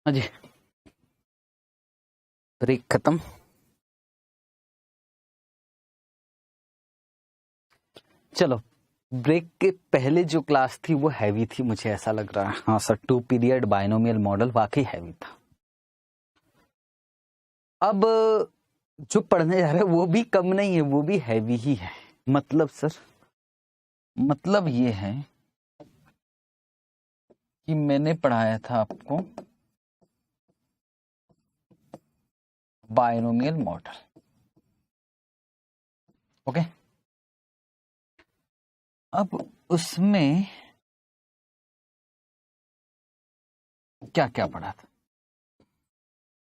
हाँ जी, ब्रेक खत्म। चलो, ब्रेक के पहले जो क्लास थी वो हैवी थी, मुझे ऐसा लग रहा है। हाँ सर, 2 पीरियड बाइनोमियल मॉडल वाकई हैवी था। अब जो पढ़ने जा रहे हैं वो भी कम नहीं है, वो भी हैवी ही है। मतलब सर, मतलब ये है कि मैंने पढ़ाया था आपको बाइनोमियल मॉडल, ओके। अब उसमें क्या क्या पढ़ा था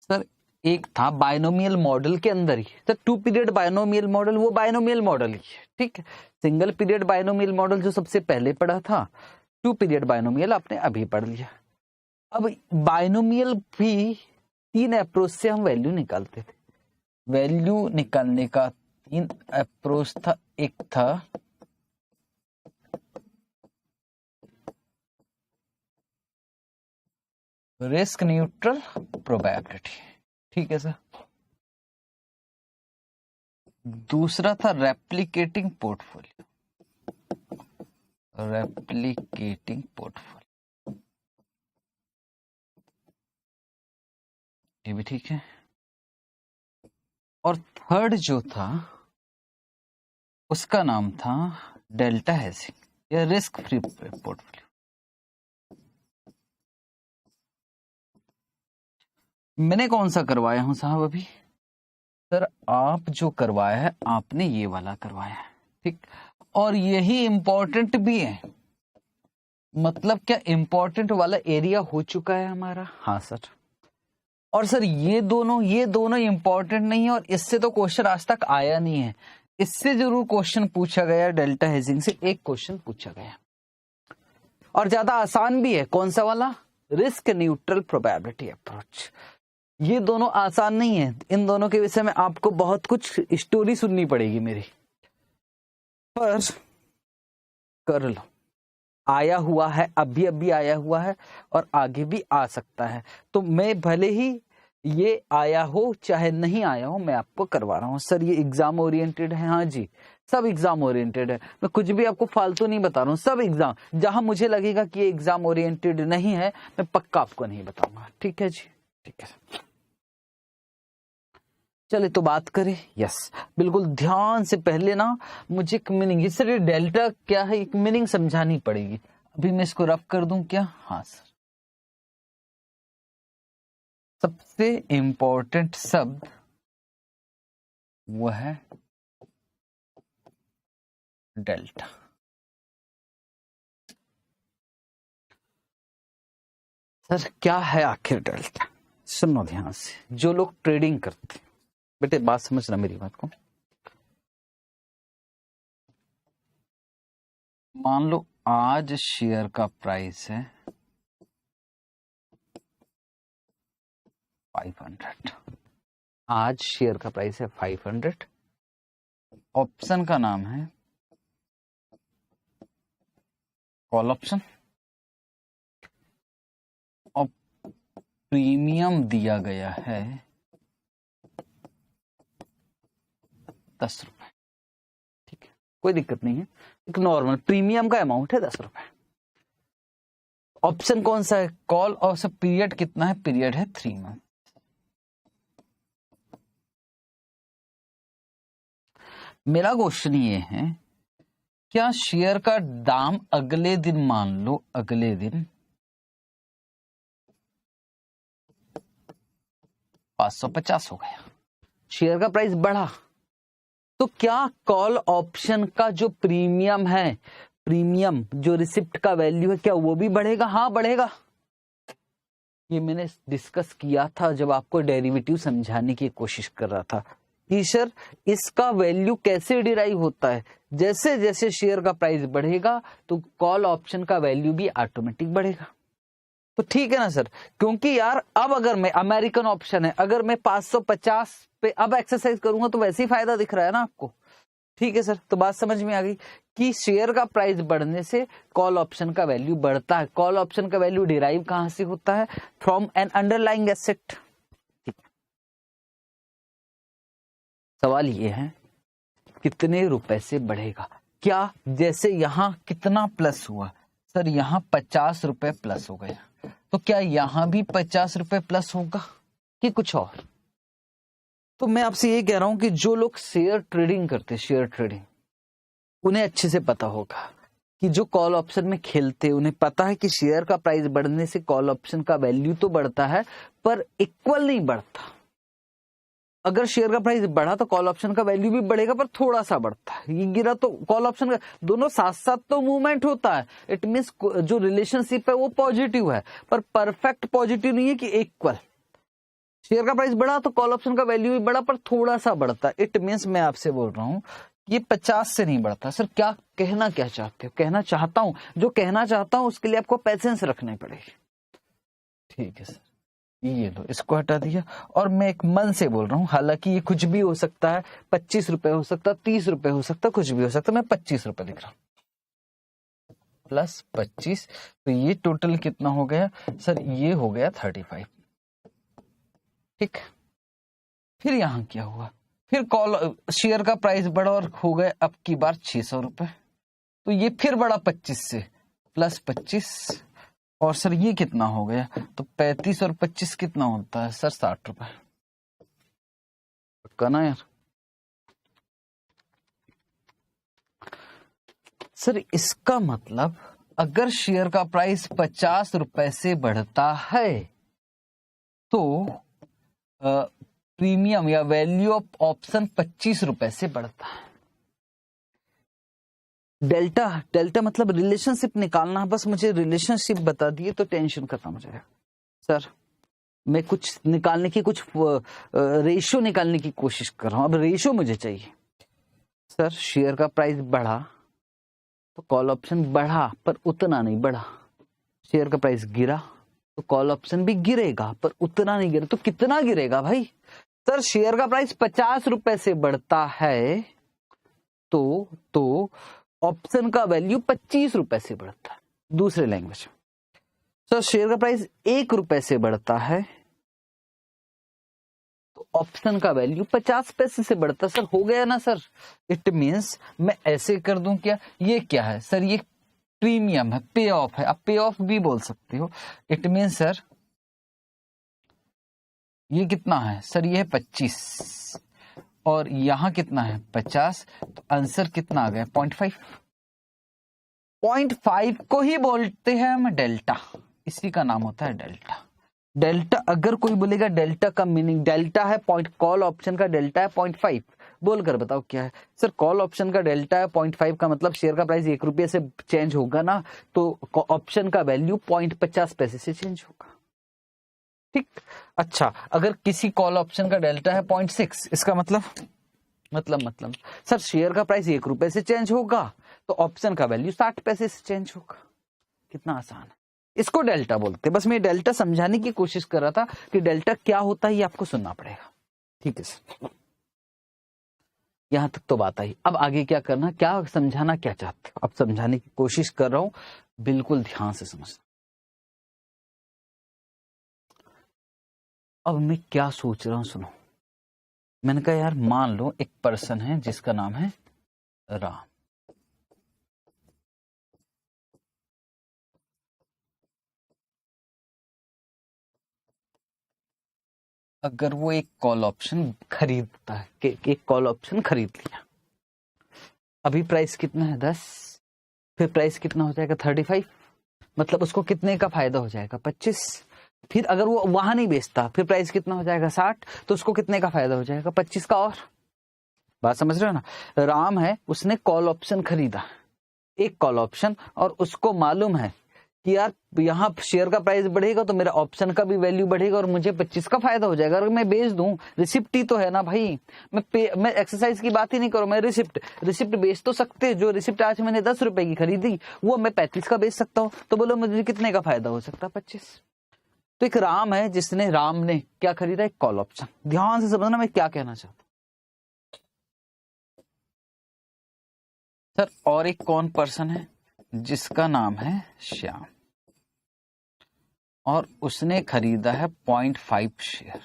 सर? एक था बाइनोमियल मॉडल के अंदर ही सर 2 पीरियड बाइनोमियल मॉडल, वो बाइनोमियल मॉडल ही है, ठीक है। सिंगल पीरियड बाइनोमियल मॉडल जो सबसे पहले पढ़ा था, 2 पीरियड बाइनोमियल आपने अभी पढ़ लिया। अब बाइनोमियल भी 3 अप्रोच से हम वैल्यू निकालते थे। वैल्यू निकालने का 3 अप्रोच था। एक था रिस्क न्यूट्रल प्रोबेबिलिटी, ठीक है सर। दूसरा था रेप्लिकेटिंग पोर्टफोलियो, रेप्लिकेटिंग पोर्टफोलियो, ये भी ठीक है। और थर्ड जो था उसका नाम था डेल्टा हेजिंग या रिस्क फ्री पोर्टफोलियो। मैंने कौन सा करवाया हूं साहब अभी? सर आप जो करवाया है आपने ये वाला करवाया है, ठीक। और यही इंपॉर्टेंट भी है। मतलब क्या इंपॉर्टेंट वाला एरिया हो चुका है हमारा? हाँ सर। और सर ये दोनों इंपॉर्टेंट नहीं है, और इससे तो क्वेश्चन आज तक आया नहीं है। इससे जरूर क्वेश्चन पूछा गया, डेल्टा हेजिंग से एक क्वेश्चन पूछा गया, और ज्यादा आसान भी है। कौन सा वाला? Risk neutral probability approach. ये दोनों आसान नहीं है, इन दोनों के विषय में आपको बहुत कुछ स्टोरी सुननी पड़ेगी मेरी, पर कर लो। आया हुआ है, अभी अभी आया हुआ है, और आगे भी आ सकता है। तो मैं भले ही ये आया हो चाहे नहीं आया हो, मैं आपको करवा रहा हूँ। सर ये एग्जाम ओरिएंटेड है? हाँ जी, सब एग्जाम ओरिएंटेड है। मैं कुछ भी आपको फालतू नहीं बता रहा हूँ, सब एग्जाम। जहां मुझे लगेगा कि ये एग्जाम ओरिएंटेड नहीं है, मैं पक्का आपको नहीं बताऊंगा, ठीक है जी, ठीक है। चले तो बात करें। यस, बिल्कुल ध्यान से। पहले ना मुझे एक मीनिंग, सर ये डेल्टा क्या है, एक मीनिंग समझानी पड़ेगी। अभी मैं इसको रफ कर दूं क्या? हाँ सर। सबसे इंपॉर्टेंट शब्द वो है डेल्टा। सर क्या है आखिर डेल्टा? सुनो ध्यान से, जो लोग ट्रेडिंग करते, बेटे बात समझना मेरी बात को। मान लो आज शेयर का प्राइस है 500, आज शेयर का प्राइस है 500। ऑप्शन का नाम है कॉल ऑप्शन, और प्रीमियम दिया गया है 10 रुपए, ठीक है, कोई दिक्कत नहीं है। एक नॉर्मल प्रीमियम का अमाउंट है 10 रुपए। ऑप्शन कौन सा है? कॉल। और सब पीरियड कितना है? पीरियड है 3 मंथ। मेरा क्वेश्चन ये है, क्या शेयर का दाम अगले दिन, मान लो अगले दिन 550 हो गया, शेयर का प्राइस बढ़ा, तो क्या कॉल ऑप्शन का जो प्रीमियम है, प्रीमियम जो रिसिप्ट का वैल्यू है, क्या वो भी बढ़ेगा? हाँ बढ़ेगा। ये मैंने डिस्कस किया था जब आपको डेरिवेटिव समझाने की कोशिश कर रहा था कि सर इसका वैल्यू कैसे डिराइव होता है। जैसे जैसे शेयर का प्राइस बढ़ेगा तो कॉल ऑप्शन का वैल्यू भी ऑटोमेटिक बढ़ेगा। तो ठीक है ना सर, क्योंकि यार अब अगर मैं, अमेरिकन ऑप्शन है, अगर मैं 550 पे अब एक्सरसाइज करूंगा तो वैसे ही फायदा दिख रहा है ना आपको। ठीक है सर, तो बात समझ में आ गई कि शेयर का प्राइस बढ़ने से कॉल ऑप्शन का वैल्यू बढ़ता है। कॉल ऑप्शन का वैल्यू डिराइव कहां से होता है? From N underlying asset. सवाल ये है कितने रुपए से बढ़ेगा? क्या जैसे यहां कितना प्लस हुआ सर, यहां 50 रुपए प्लस हो गया, तो क्या यहां भी 50 रुपए प्लस होगा कि कुछ और? तो मैं आपसे ये कह रहा हूं कि जो लोग शेयर ट्रेडिंग करते, शेयर ट्रेडिंग, उन्हें अच्छे से पता होगा कि जो कॉल ऑप्शन में खेलते, उन्हें पता है कि शेयर का प्राइस बढ़ने से कॉल ऑप्शन का वैल्यू तो बढ़ता है पर इक्वल नहीं बढ़ता। अगर शेयर का प्राइस बढ़ा तो कॉल ऑप्शन का वैल्यू भी बढ़ेगा पर थोड़ा सा बढ़ता है, ये गिरा तो कॉल ऑप्शन का, दोनों साथ साथ तो मूवमेंट होता है। इट मींस जो रिलेशनशिप है वो पॉजिटिव है, पर परफेक्ट पॉजिटिव नहीं है कि इक्वल। शेयर का प्राइस बढ़ा तो कॉल ऑप्शन का वैल्यू भी बढ़ा पर थोड़ा सा बढ़ता है। इट मींस मैं आपसे बोल रहा हूं ये 50 से नहीं बढ़ता। सर क्या कहना क्या चाहते हो? कहना चाहता हूं, जो कहना चाहता हूं उसके लिए आपको पेशेंस रखने पड़ेगी। ठीक है सर, ये लो, इसको हटा दिया। और मैं एक मन से बोल रहा हूं, हालांकि ये कुछ भी हो सकता है, 25 रुपए हो सकता है, 30 रुपए हो सकता है, कुछ भी हो सकता है, मैं 25 रुपए लिख रहा हूं प्लस 25, तो ये टोटल कितना हो गया सर? ये हो गया 35। ठीक, फिर यहां क्या हुआ? फिर कॉल शेयर का प्राइस बढ़ा और हो गए अब की बार 600 रुपए, तो ये फिर बढ़ा 25 से प्लस 25, और सर ये कितना हो गया? तो 35 और 25 कितना होता है सर? 60 रुपए। पक्का ना यार? सर इसका मतलब अगर शेयर का प्राइस 50 रुपए से बढ़ता है तो प्रीमियम या वैल्यू ऑफ ऑप्शन 25 रुपए से बढ़ता है। डेल्टा, डेल्टा मतलब रिलेशनशिप निकालना है, बस मुझे रिलेशनशिप बता दिए तो टेंशन खत्म हो जाएगा। सर मैं कुछ निकालने की, कुछ रेशियो निकालने की कोशिश कर रहा हूं, अब रेशियो मुझे चाहिए। सर शेयर का प्राइस बढ़ा तो कॉल ऑप्शन बढ़ा पर उतना नहीं बढ़ा, शेयर का प्राइस गिरा तो कॉल ऑप्शन भी गिरेगा पर उतना नहीं गिरा, तो कितना गिरेगा भाई? सर शेयर का प्राइस 50 रुपए से बढ़ता है तो ऑप्शन का वैल्यू 25 रुपए से बढ़ता है। दूसरे लैंग्वेज, सर शेयर का प्राइस 1 रुपए से बढ़ता है तो ऑप्शन का वैल्यू 50 पैसे से बढ़ता है। सर हो गया ना सर? इट मींस मैं ऐसे कर दूं क्या? ये क्या है सर? ये प्रीमियम है, पे ऑफ है, आप पे ऑफ भी बोल सकते हो। इट मींस सर ये कितना है सर? ये है 25 और यहां कितना है? 50, तो आंसर कितना आ गया? 0.5। 0.5 को ही बोलते हैं हम डेल्टा, इसी का नाम होता है डेल्टा। डेल्टा, अगर कोई बोलेगा डेल्टा का मीनिंग, डेल्टा है पॉइंट, कॉल ऑप्शन का डेल्टा है 0.5, बोलकर बताओ क्या है? सर कॉल ऑप्शन का डेल्टा है 0.5 का मतलब शेयर का प्राइस 1 रुपये से चेंज होगा ना, तो ऑप्शन का वैल्यू 0.50 पैसे से चेंज होगा। ठीक, अच्छा अगर किसी कॉल ऑप्शन का डेल्टा है 0.6, इसका मतलब सर शेयर का प्राइस 1 रुपये से चेंज होगा तो ऑप्शन का वैल्यू 60 पैसे से चेंज होगा। कितना आसान है, इसको डेल्टा बोलते हैं। बस मैं डेल्टा समझाने की कोशिश कर रहा था कि डेल्टा क्या होता है, ये आपको सुनना पड़ेगा। ठीक है सर, यहां तक तो बात आई। अब आगे क्या करना, क्या समझाना क्या चाहते हो? अब समझाने की कोशिश कर रहा हूं, बिल्कुल ध्यान से समझना। अब मैं क्या सोच रहा हूं सुनो। मैंने कहा यार मान लो एक पर्सन है जिसका नाम है राम, अगर वो एक कॉल ऑप्शन खरीदता है, एक कॉल ऑप्शन खरीद लिया, अभी प्राइस कितना है 10, फिर प्राइस कितना हो जाएगा 35, मतलब उसको कितने का फायदा हो जाएगा 25। फिर अगर वो वहां नहीं बेचता, फिर प्राइस कितना हो जाएगा 60, तो उसको कितने का फायदा हो जाएगा 25 का। और बात समझ रहे हो ना? राम है, उसने कॉल ऑप्शन खरीदा, एक कॉल ऑप्शन, और उसको मालूम है कि यार यहाँ शेयर का प्राइस बढ़ेगा तो मेरा ऑप्शन का भी वैल्यू बढ़ेगा और मुझे 25 का फायदा हो जाएगा। अगर मैं बेच दूं, रिसिप्ट ही तो है ना भाई, मैं एक्सरसाइज की बात ही नहीं करूं, मैं रिसिप्ट बेच तो सकते, जो रिसिप्ट आज मैंने 10 रुपए की खरीदी वो मैं 35 का बेच सकता हूं, तो बोलो मुझे कितने का फायदा हो सकता है 25। तो एक राम है जिसने, राम ने क्या खरीदा? एक कॉल ऑप्शन। ध्यान से समझना मैं क्या कहना चाहता हूं। सर और एक कौन पर्सन है जिसका नाम है श्याम और उसने खरीदा है 0.5 शेयर,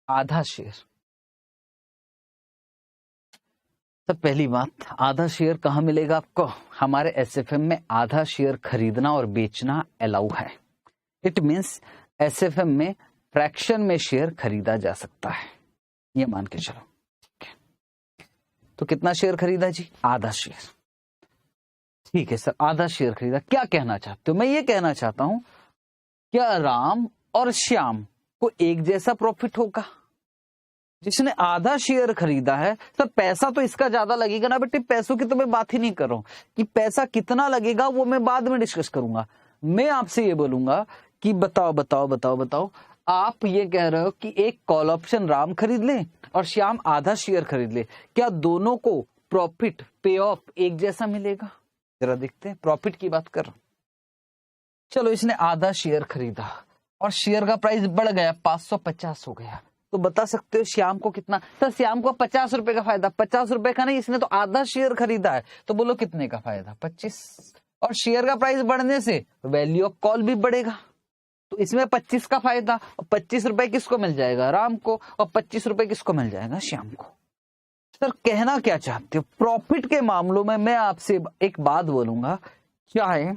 आधा शेयर। तो पहली बात, आधा शेयर कहाँ मिलेगा आपको? हमारे एसएफएम में आधा शेयर खरीदना और बेचना अलाउ है। इट मीन्स एसएफएम में फ्रैक्शन में शेयर खरीदा जा सकता है, ये मान के चलो। तो कितना शेयर खरीदा जी? आधा शेयर। ठीक है सर, आधा शेयर खरीदा। क्या कहना चाहते हो? मैं ये कहना चाहता हूं, क्या राम और श्याम को एक जैसा प्रॉफिट होगा? जिसने आधा शेयर खरीदा है, सर पैसा तो इसका ज्यादा लगेगा ना बेटे, पैसों की तो मैं बात ही नहीं कर रहा हूं कि पैसा कितना लगेगा, वो मैं बाद में डिस्कस करूंगा। मैं आपसे ये बोलूंगा कि बताओ बताओ बताओ बताओ, आप ये कह रहे हो कि एक कॉल ऑप्शन राम खरीद ले और श्याम आधा शेयर खरीद ले, क्या दोनों को प्रॉफिट पे ऑफ एक जैसा मिलेगा? जरा देखते हैं, प्रॉफिट की बात कर रहा हूं। चलो इसने आधा शेयर खरीदा और शेयर का प्राइस बढ़ गया, 550 हो गया, तो बता सकते हो श्याम को कितना? सर श्याम को 50 रुपए का फायदा। 50 रुपए का नहीं, इसने तो आधा शेयर खरीदा है, तो बोलो कितने का फायदा? 25। और शेयर का प्राइस बढ़ने से वैल्यू ऑफ कॉल भी बढ़ेगा, तो इसमें 25 का फायदा। और 25 रुपए किसको मिल जाएगा? राम को। और 25 रुपए किसको मिल जाएगा? श्याम को। सर कहना क्या चाहते हो? प्रॉफिट के मामलों में मैं आपसे एक बात बोलूंगा, चाहे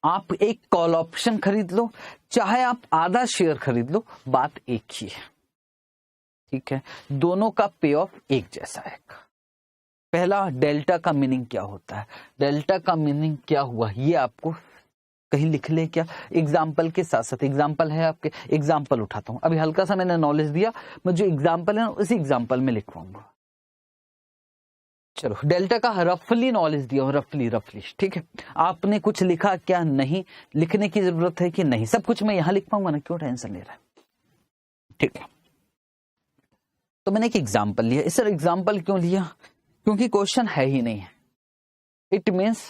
आप एक कॉल ऑप्शन खरीद लो, चाहे आप आधा शेयर खरीद लो, बात एक ही है। ठीक है, दोनों का पे ऑफ एक जैसा है। पहला, डेल्टा का मीनिंग क्या होता है? डेल्टा का मीनिंग क्या हुआ ये आपको कहीं लिख ले क्या? एग्जाम्पल के साथ साथ, एग्जाम्पल है आपके, एग्जाम्पल उठाता हूं। अभी हल्का सा मैंने नॉलेज दिया, मैं जो एग्जाम्पल है उसी एग्जाम्पल में लिखवाऊंगा। चलो, डेल्टा का रफली नॉलेज दिया, रफली। ठीक है, आपने कुछ लिखा क्या? नहीं लिखने की जरूरत है कि नहीं? सब कुछ मैं यहां लिख पाऊंगा ना, क्यों टेंशन ले रहा है? ठीक है, तो मैंने एक एग्जाम्पल लिया। सर एग्जाम्पल क्यों लिया? क्योंकि क्वेश्चन है ही नहीं है। इट मीन्स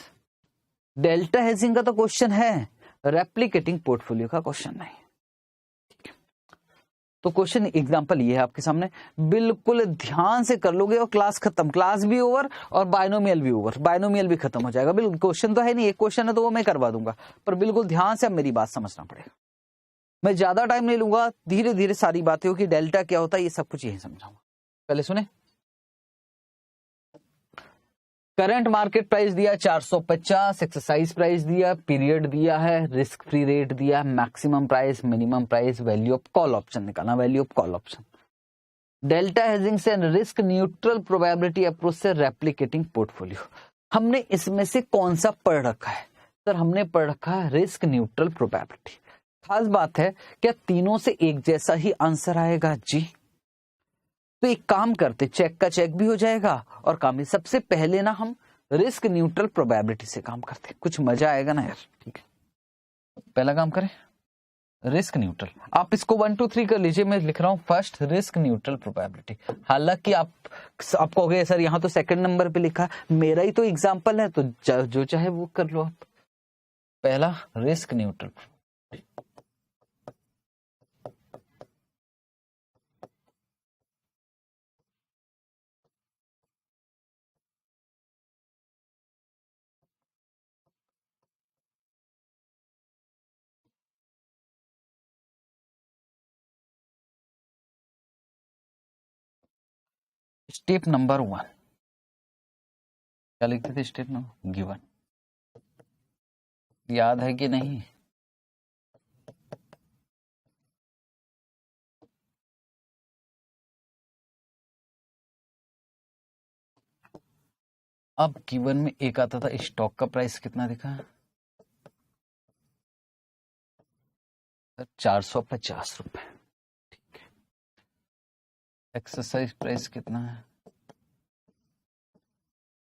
डेल्टा हेजिंग का तो क्वेश्चन है, रेप्लिकेटिंग पोर्टफोलियो का क्वेश्चन नहीं। तो क्वेश्चन एग्जांपल ये है आपके सामने, बिल्कुल ध्यान से कर लोगे और क्लास खत्म, क्लास भी ओवर और बाइनोमियल भी ओवर, बाइनोमियल भी खत्म हो जाएगा। बिल्कुल, क्वेश्चन तो है नहीं, एक क्वेश्चन है तो वो मैं करवा दूंगा, पर बिल्कुल ध्यान से अब मेरी बात समझना पड़ेगा। मैं ज्यादा टाइम नहीं लूंगा, धीरे धीरे सारी बातें हो कि डेल्टा क्या होता है ये सब कुछ यही समझाऊंगा। पहले सुने, करंट मार्केट प्राइस दिया 450, एक्सरसाइज प्राइस दिया, पीरियड दिया है, रिस्क फ्री रेट दिया, maximum price, minimum price, value of call option निकालना, value of call option. Delta hedging से रिस्क न्यूट्रल प्रोबेबिलिटी अप्रोच से रेप्लिकेटिंग पोर्टफोलियो। हमने इसमें से कौन सा पढ़ रखा है? सर हमने पढ़ रखा है रिस्क न्यूट्रल प्रोबेबिलिटी। खास बात है, क्या तीनों से एक जैसा ही आंसर आएगा? जी। तो एक काम करते, चेक का चेक भी हो जाएगा और काम भी। सबसे पहले ना हम रिस्क न्यूट्रल प्रोबेबिलिटी से काम करते, कुछ मजा आएगा ना यार। ठीक है, पहला काम करें रिस्क न्यूट्रल। आप इसको 1 2 3 कर लीजिए, मैं लिख रहा हूं फर्स्ट रिस्क न्यूट्रल प्रोबेबिलिटी। हालांकि आप कहोगे सर यहाँ तो सेकंड नंबर पे लिखा, मेरा ही तो एग्जांपल है, तो जो चाहे वो कर लो आप। पहला रिस्क न्यूट्रल, स्टेप नंबर 1 क्या लिखते थे? स्टेप नंबर गिवन, याद है कि नहीं? अब गिवन में एक आता था स्टॉक का प्राइस कितना दिखा? 450 रुपए। ठीक है, एक्सरसाइज प्राइस कितना है?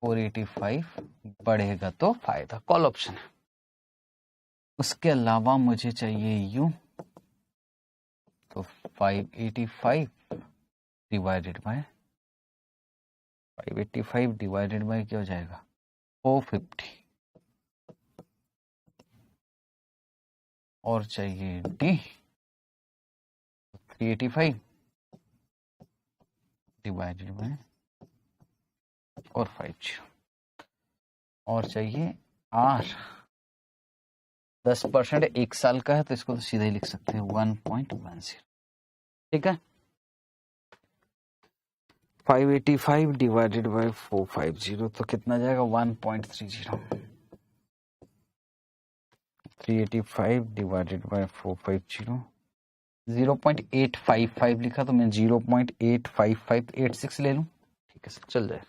485, बढ़ेगा तो फायदा, कॉल ऑप्शन है। उसके अलावा मुझे चाहिए यू, तो 585 डिवाइडेड बाय 585 डिवाइडेड बाय क्या हो जाएगा? 450। और चाहिए डी, 385 डिवाइडेड बाय 450 और चाहिए R 10%, 1 साल का है तो इसको तो सीधे ही लिख सकते हैं 1.10। ठीक है, 585 डिवाइडेड बाय 450 तो कितना जाएगा 1.30। 385 डिवाइडेड बाय 450 0.855 लिखा तो मैं 0.85586 ले लूं। ठीक है सर, चल जाए।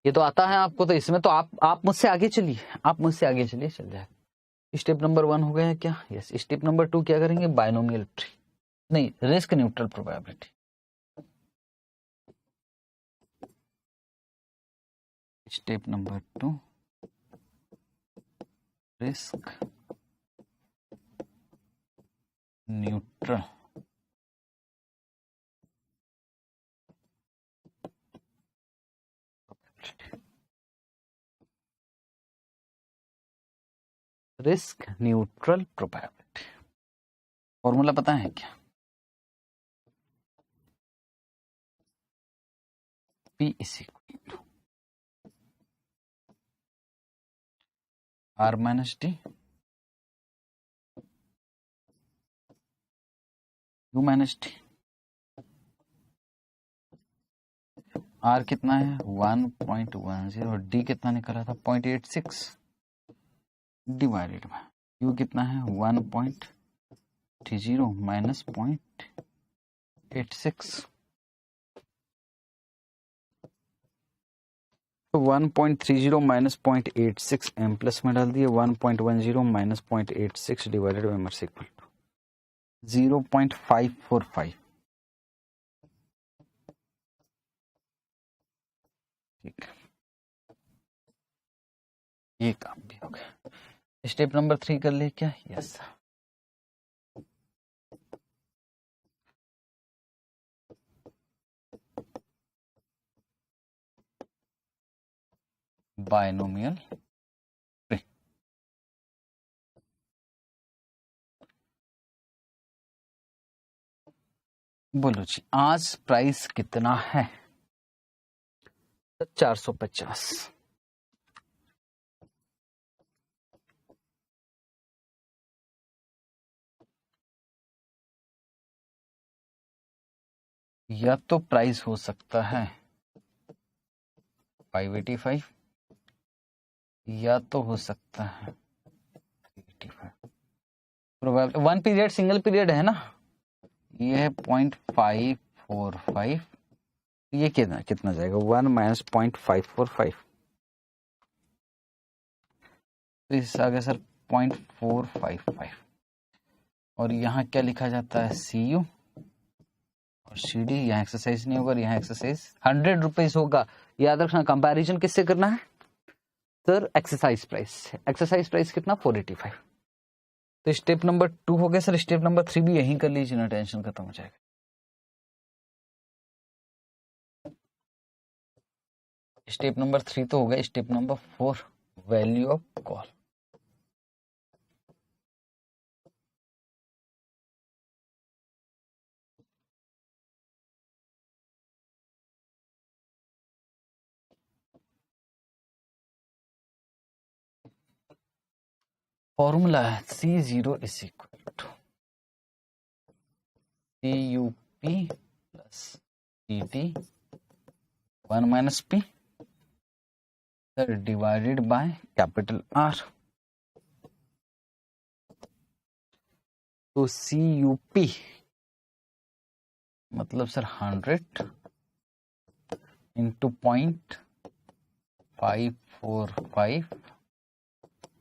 ये तो आता है आपको, तो इसमें तो आप मुझसे आगे चलिए, आप मुझसे आगे चलिए, चल जाए। स्टेप नंबर 1 हो गया है क्या? यस। स्टेप नंबर 2 क्या करेंगे? बायनोमियल ट्री, नहीं, risk neutral probability. Step number 2 risk neutral risk neutral probability. Formula पता है क्या? P is equal to R minus d U minus d. R कितना है? 1.10 और D कितना निकला था? 0.86 डिवाइडेड बाय U कितना है? 1.30 माइनस 0.86 तो 1.30 माइनस 0.86 m प्लस में डाल दिए 1.10 minus 0.86 divided by minus equal to 0.545। ठीक, ये काम भी हो गया। स्टेप नंबर 3 कर ले क्या? यस। Binomial tree. बोलो जी, आज प्राइस कितना है? 450। या तो प्राइस हो सकता है 585 या तो हो सकता है 385। प्रोबेबिलिटी 1 पीरियड सिंगल पीरियड है ना, ये है 0.545, ये कितना जाएगा? 1 माइनस 0.545 तो इस आ गया सर 0.455 और यहाँ क्या लिखा जाता है? CU और CD। यहाँ एक्सरसाइज नहीं होगा, यहाँ एक्सरसाइज 100 रुपीज होगा। याद रखना, कंपैरिजन किससे करना है sir? Exercise price. Exercise price कितना? 485। तो स्टेप नंबर 2 हो गया सर। स्टेप नंबर 3 भी यहीं कर लीजिए ना, टेंशन खत्म हो जाएगा। स्टेप नंबर 3 तो हो गया। Step number 4 value of call. Formula है C0 is equal to CUP plus DT 1 minus P sir divided by capital R। तो CUP मतलब sir 100 into 0.545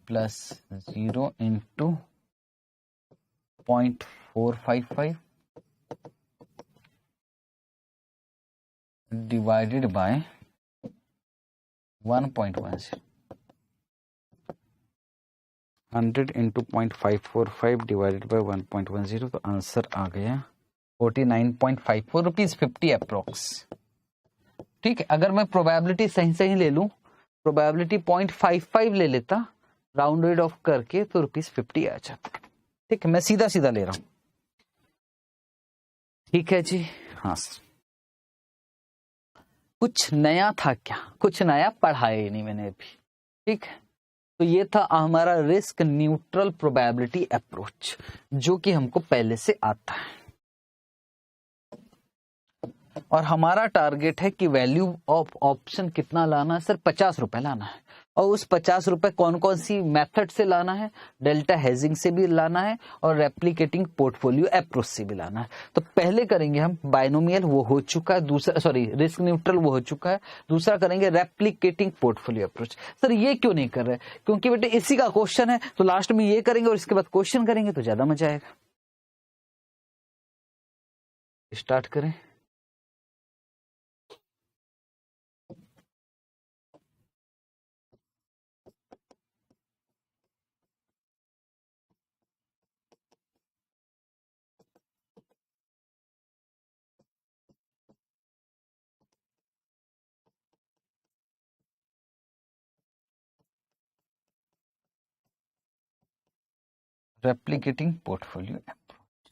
plus 0 into 0.455 divided by 1.10। 100 into 0.545 divided by 1.10 तो answer आ गया 49.54 rupees 50 approx. ठीक है, अगर मैं probability सही ले लूं, प्रोबेबिलिटी 0.55 ले लेता राउंडेड ऑफ करके तो ₹50 आ जाता। ठीक है, मैं सीधा ले रहा हूं। ठीक है जी, हाँ सर। कुछ नया था क्या? कुछ नया पढ़ाया ही नहीं मैंने अभी। ठीक है, तो ये था हमारा रिस्क न्यूट्रल प्रोबेबिलिटी अप्रोच, जो कि हमको पहले से आता है। और हमारा टारगेट है कि वैल्यू ऑफ ऑप्शन कितना लाना है सर? 50 रुपए लाना है। और उस 50 रुपए कौन कौन सी मेथड से लाना है? डेल्टा हेजिंग से भी लाना है और रेप्लिकेटिंग पोर्टफोलियो अप्रोच से भी लाना है। तो पहले करेंगे हम बाइनोमियल, वो हो चुका है। दूसरा सॉरी रिस्क न्यूट्रल, वो हो चुका है। दूसरा करेंगे रेप्लिकेटिंग पोर्टफोलियो अप्रोच। सर ये क्यों नहीं कर रहे? क्योंकि बेटे इसी का क्वेश्चन है, तो लास्ट में ये करेंगे और इसके बाद क्वेश्चन करेंगे तो ज्यादा मजा आएगा। स्टार्ट करें। Replicating portfolio approach.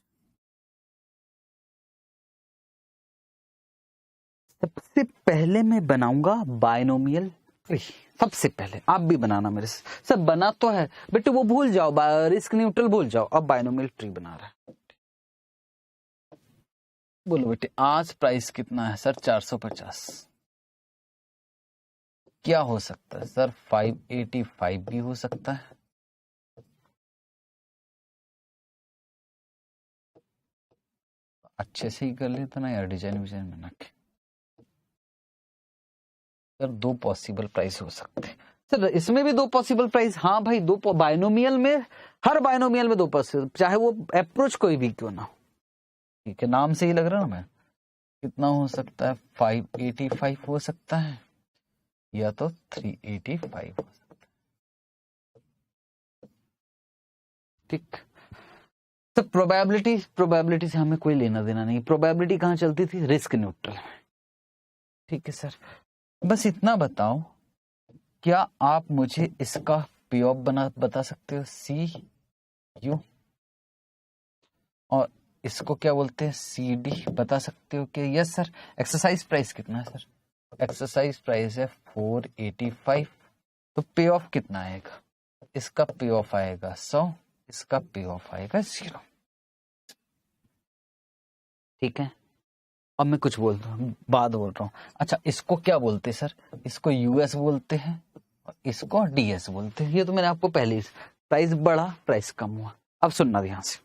सबसे पहले मैं बनाऊंगा बाइनोमियल ट्री। सबसे पहले आप भी बनाना मेरे से। सब बना तो है बेटे, वो भूल जाओ, रिस्क न्यूट्रल भूल जाओ, अब बाइनोमियल ट्री बना रहा है। बोलो बेटे, आज प्राइस कितना है सर? 450। क्या हो सकता है सर? 585 भी हो सकता है। अच्छे से ही कर लेता ना यार, डिजाइन विजाइन बना के। सर दो पॉसिबल प्राइस हो सकते हैं। सर इसमें भी दो पॉसिबल प्राइस? हाँ भाई, दो बाइनोमियल में, हर बाइनोमियल में दो पॉसिबल, चाहे वो अप्रोच कोई भी क्यों ना हो। ठीक है, नाम से ही लग रहा है ना मैं। कितना हो सकता है? 585 हो सकता है, या तो 385 हो सकता है। ठीक। तो प्रोबेबिलिटी से हमें कोई लेना देना नहीं। प्रोबेबिलिटी कहाँ चलती थी? रिस्क न्यूट्रल में। ठीक है सर, बस इतना बताओ, क्या आप मुझे इसका पी ऑफ बता सकते हो? सी यू, और इसको क्या बोलते हैं? सी डी बता सकते हो कि? Yes sir. एक्सरसाइज प्राइस कितना है सर? एक्सरसाइज प्राइस है 485। तो पे ऑफ कितना आएगा? इसका पे ऑफ आएगा 100, इसका पे ऑफ आएगा 0। ठीक है, अब मैं कुछ बोल रहा हूँ, बात बोल रहा हूँ। अच्छा, इसको क्या बोलते हैं सर? इसको यूएस बोलते हैं और इसको डीएस बोलते हैं। ये तो मैंने आपको पहले ही, प्राइस बढ़ा प्राइस कम हुआ। अब सुनना ध्यान से,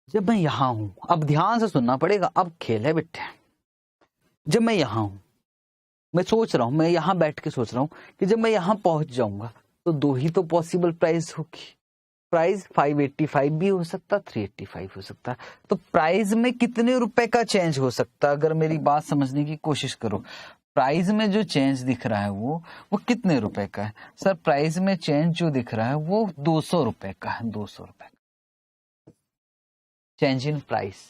जब मैं यहां हूं, अब ध्यान से सुनना पड़ेगा, अब खेल है बेटे। जब मैं यहां हूं, मैं सोच रहा हूं, मैं यहां बैठ के सोच रहा हूं कि जब मैं यहां पहुंच जाऊंगा तो दो ही तो पॉसिबल प्राइस होगी। प्राइस 585 भी हो सकता, 385 हो सकता। तो प्राइस में कितने रुपए का चेंज हो सकता? अगर मेरी बात समझने की कोशिश करो, प्राइस में जो चेंज दिख रहा है वो कितने रुपए का है सर? प्राइस में चेंज जो दिख रहा है वो 200 रुपए का है। 200 रुपए का चेंज इन प्राइस।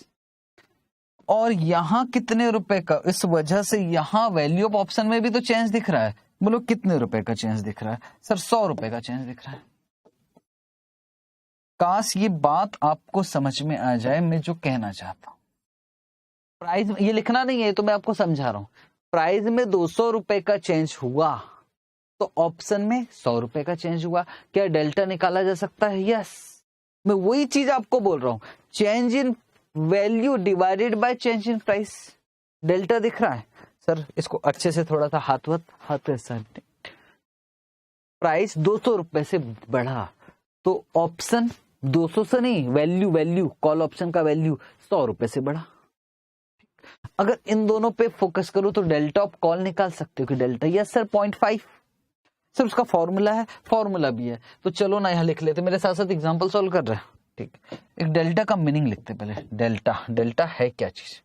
और यहां कितने रुपए का? इस वजह से यहां वैल्यू ऑफ ऑप्शन में भी तो चेंज दिख रहा है। बोलो कितने रुपए का चेंज दिख रहा है सर? 100 रुपए का चेंज दिख रहा है। काश ये बात आपको समझ में आ जाए, मैं जो कहना चाहता हूं। प्राइस ये लिखना नहीं है, तो मैं आपको समझा रहा हूं। प्राइस में 200 रुपए का चेंज हुआ तो ऑप्शन में 100 रुपए का चेंज हुआ। क्या डेल्टा निकाला जा सकता है? यस। मैं वही चीज आपको बोल रहा हूं, change in value divided by change in price. Delta दिख रहा है सर? इसको अच्छे से थोड़ा सा हाथ सर। प्राइस 200 रुपए से बढ़ा तो ऑप्शन 200 से नहीं, वैल्यू कॉल ऑप्शन का वैल्यू 100 रुपए से बढ़ा। अगर इन दोनों पे फोकस करो तो डेल्टा ऑफ कॉल निकाल सकते हो कि डेल्टा, यस सर 0.5। सर उसका फॉर्मूला है, फॉर्मूला भी है, तो चलो ना यहां लिख लेते, मेरे साथ साथ एग्जांपल सॉल्व कर रहे हैं। ठीक, एक डेल्टा का मीनिंग लिखते पहले। डेल्टा है क्या चीज?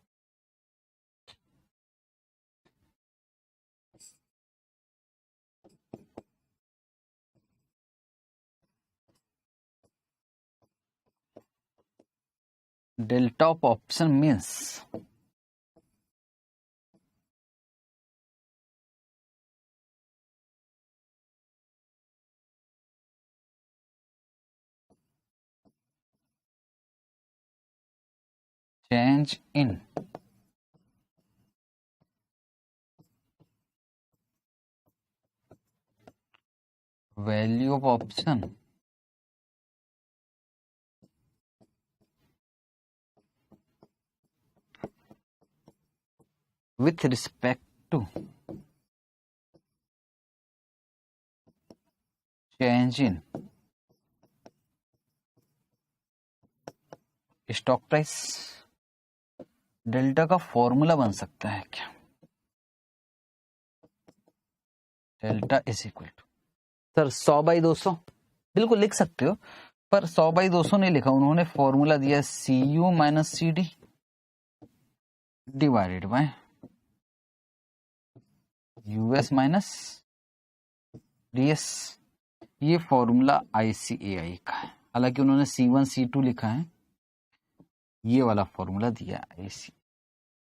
Delta of option means change in value of option with respect to change in stock price. Delta का फॉर्मूला बन सकता है क्या? Delta is equal to, sir 100/200 बिल्कुल लिख सकते हो, पर 100/200 नहीं लिखा, उन्होंने फॉर्मूला दिया CU minus CD divided by US minus DS। ये फॉर्मूला ICAI का है, हालांकि उन्होंने C1 C2 लिखा है, ये वाला फॉर्मूला दिया IC।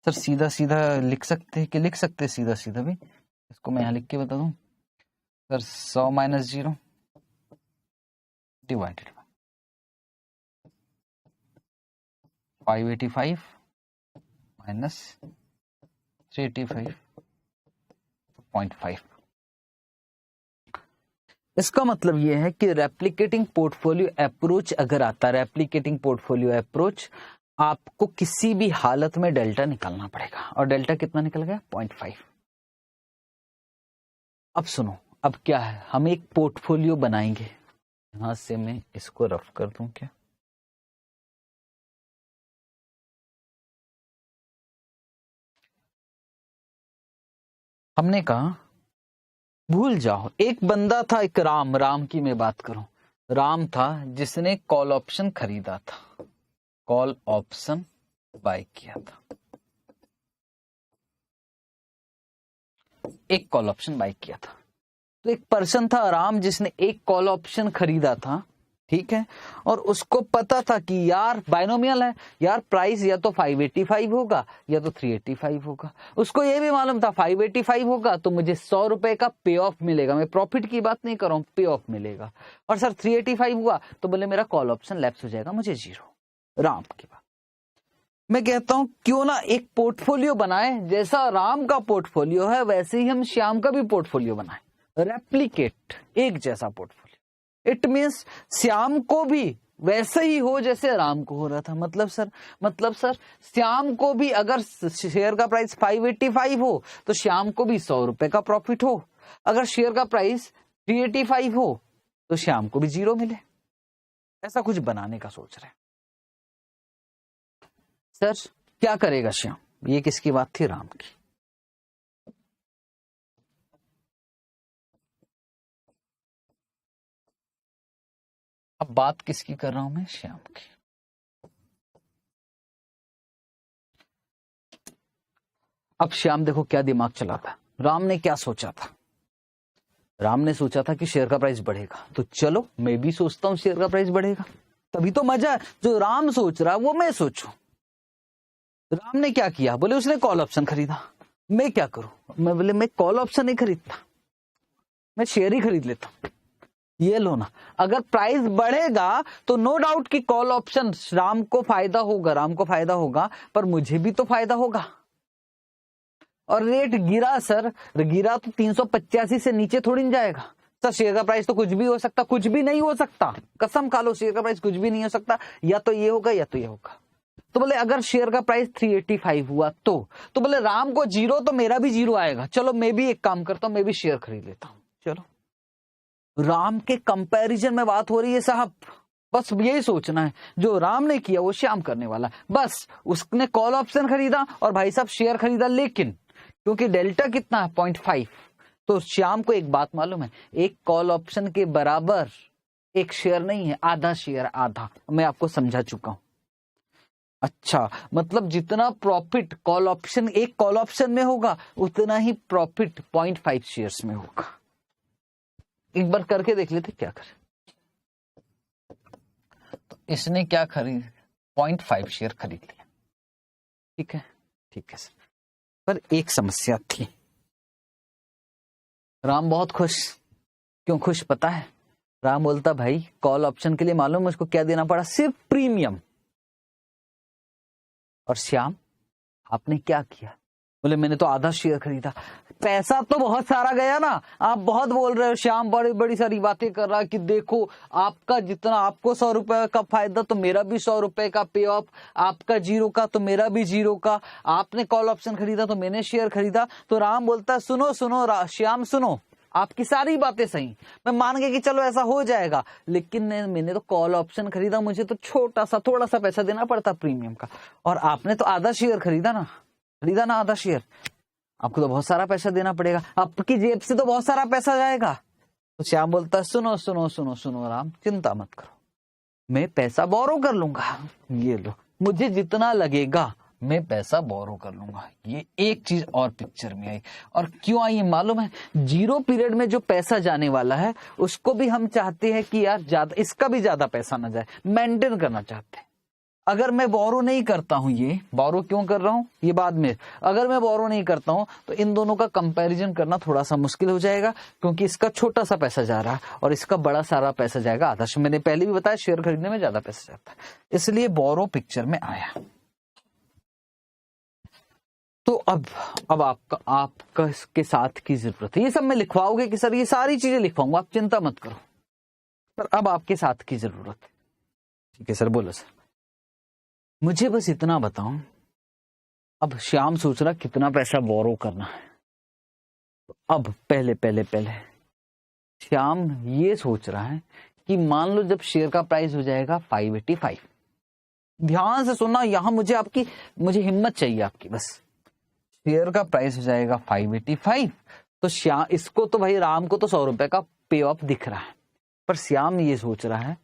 सर सीधा सीधा लिख सकते हैं कि लिख सकते हैं सीधा सीधा भी, इसको मैं यहाँ लिख के बता दूं sir 100 minus 0 divided by 585 minus 385.5। इसका मतलब यह है कि रेप्लिकेटिंग पोर्टफोलियो अप्रोच अगर आता है, रेप्लिकेटिंग पोर्टफोलियो अप्रोच, आपको किसी भी हालत में डेल्टा निकालना पड़ेगा, और डेल्टा कितना निकल गया 0.5। अब सुनो, अब क्या है, हम एक पोर्टफोलियो बनाएंगे। यहां से मैं इसको रफ कर दूं क्या? हमने कहा भूल जाओ, एक बंदा था, एक राम की मैं बात करूं, राम था जिसने कॉल ऑप्शन खरीदा था, कॉल ऑप्शन बाय किया था, एक कॉल ऑप्शन बाय किया था। तो एक पर्सन था राम जिसने एक कॉल ऑप्शन खरीदा था, ठीक है, और उसको पता था कि यार बाइनोमियल है, यार प्राइस या तो 585 होगा या तो 385 होगा। उसको ये भी मालूम था 585 होगा तो मुझे 100 रुपए का पे ऑफ मिलेगा, मैं प्रॉफिट की बात नहीं कर रहा हूं, पे ऑफ मिलेगा, और सर 385 हुआ तो बोले मेरा कॉल ऑप्शन लैप्स हो जाएगा, मुझे 0। राम की बात। मैं कहता हूं क्यों ना एक पोर्टफोलियो बनाए, जैसा राम का पोर्टफोलियो है वैसे ही हम श्याम का भी पोर्टफोलियो बनाए, रेप्लिकेट, एक जैसा पोर्टफोलियो। इट मीन्स श्याम को भी वैसे ही हो जैसे राम को हो रहा था। मतलब सर श्याम को भी अगर शेयर का प्राइस 585 हो तो श्याम को भी 100 रुपए का प्रॉफिट हो, अगर शेयर का प्राइस 385 हो तो श्याम को भी 0 मिले। ऐसा कुछ बनाने का सोच रहे हैं। सर क्या करेगा श्याम? ये किसकी बात थी? राम की। अब बात किसकी कर रहा हूं मैं? श्याम की। अब श्याम देखो क्या दिमाग चलाता, राम ने क्या सोचा था? राम ने सोचा था कि शेयर का प्राइस बढ़ेगा, तो चलो मैं भी सोचता हूं शेयर का प्राइस बढ़ेगा, तभी तो मजा है। जो राम सोच रहा वो मैं सोचूं। राम ने क्या किया? बोले उसने कॉल ऑप्शन खरीदा। मैं क्या करूं? मैं बोले मैं कॉल ऑप्शन नहीं खरीदता, मैं शेयर ही खरीद लेता हूं। ये लो ना, अगर प्राइस बढ़ेगा तो नो डाउट कि कॉल ऑप्शन राम को फायदा होगा, पर मुझे भी तो फायदा होगा। और रेट गिरा सर, गिरा तो 385 से नीचे थोड़ी नहीं जाएगा। सर शेयर का प्राइस तो कुछ भी हो सकता, कुछ भी नहीं हो सकता, कसम खा लो, शेयर का प्राइस कुछ भी नहीं हो सकता, या तो ये होगा या तो ये होगा। तो बोले अगर शेयर का प्राइस 385 हुआ तो बोले राम को 0 तो मेरा भी 0 आएगा, चलो मैं भी एक काम करता हूं, मैं भी शेयर खरीद लेता हूं। चलो, राम के कंपैरिजन में बात हो रही है साहब, बस यही सोचना है, जो राम ने किया वो श्याम करने वाला। बस उसने कॉल ऑप्शन खरीदा और भाई साहब शेयर खरीदा, लेकिन क्योंकि डेल्टा कितना है 0.5, तो श्याम को एक बात मालूम है, एक कॉल ऑप्शन के बराबर एक शेयर नहीं है, आधा शेयर, आधा। मैं आपको समझा चुका हूं। अच्छा, मतलब जितना प्रॉफिट कॉल ऑप्शन, एक कॉल ऑप्शन में होगा उतना ही प्रॉफिट 0.5 शेयर्स में होगा। एक बार करके देख लेते क्या करें। तो इसने क्या खरीद, 0.5 शेयर खरीद लिया, ठीक है सर, पर एक समस्या थी। राम बहुत खुश, क्यों खुश पता है? राम बोलता भाई कॉल ऑप्शन के लिए मालूम मुझको क्या देना पड़ा? सिर्फ प्रीमियम। और श्याम आपने क्या किया? बोले मैंने तो आधा शेयर खरीदा। पैसा तो बहुत सारा गया ना। आप बहुत बोल रहे हो श्याम, बड़ी बड़ी सारी बातें कर रहा है कि देखो आपका जितना, आपको 100 रुपए का फायदा तो मेरा भी 100 रुपए का पे ऑफ, आपका 0 का तो मेरा भी 0 का, आपने कॉल ऑप्शन खरीदा तो मैंने शेयर खरीदा। तो राम बोलता है सुनो सुनो श्याम सुनो, आपकी सारी बातें सही, मैं मान गया कि चलो ऐसा हो जाएगा, लेकिन मैंने तो कॉल ऑप्शन खरीदा, मुझे तो छोटा सा थोड़ा सा पैसा देना पड़ता प्रीमियम का, और आपने तो आधा शेयर खरीदा ना आधा शेयर, आपको तो बहुत सारा पैसा देना पड़ेगा, आपकी जेब से तो बहुत सारा पैसा जाएगा। तो श्याम बोलता है सुनो सुनो सुनो सुनो राम, चिंता मत करो, मैं पैसा बोरो कर लूंगा, ये लो मुझे जितना लगेगा मैं पैसा बोरो कर लूंगा। ये एक चीज और पिक्चर में आई, और क्यों आई मालूम है? 0 पीरियड में जो पैसा जाने वाला है उसको भी हम चाहते हैं कि यार ज्यादा, इसका भी ज्यादा पैसा ना जाए, मेंटेन करना चाहते हैं। अगर मैं बोरो नहीं करता हूं, ये बोरो क्यों कर रहा हूं ये बाद में, अगर मैं बोरो नहीं करता हूं तो इन दोनों का कंपैरिजन करना थोड़ा सा मुश्किल हो जाएगा, क्योंकि इसका छोटा सा पैसा जा रहा है और इसका बड़ा सारा पैसा जाएगा आधा। मैंने पहले भी बताया शेयर खरीदने में ज्यादा पैसा जाता है, इसलिए बोरो पिक्चर में आया। तो अब आपका इसके साथ की जरूरत है, ये सब मैं लिखवाओगे कि सर ये सारी चीजें लिखवाऊंगा, आप चिंता मत करो, पर अब आपके साथ की जरूरत है। ठीक है सर, बोलो सर। मुझे बस इतना बताओ, अब श्याम सोच रहा कितना पैसा बोरो करना है। तो अब पहले श्याम ये सोच रहा है कि मान लो जब शेयर का प्राइस हो जाएगा 585, ध्यान से सुनना, यहां मुझे हिम्मत चाहिए आपकी, बस शेयर का प्राइस हो जाएगा 585, तो श्याम इसको तो भाई राम को तो 100 रुपए का पे ऑफ दिख रहा है, पर श्याम ये सोच रहा है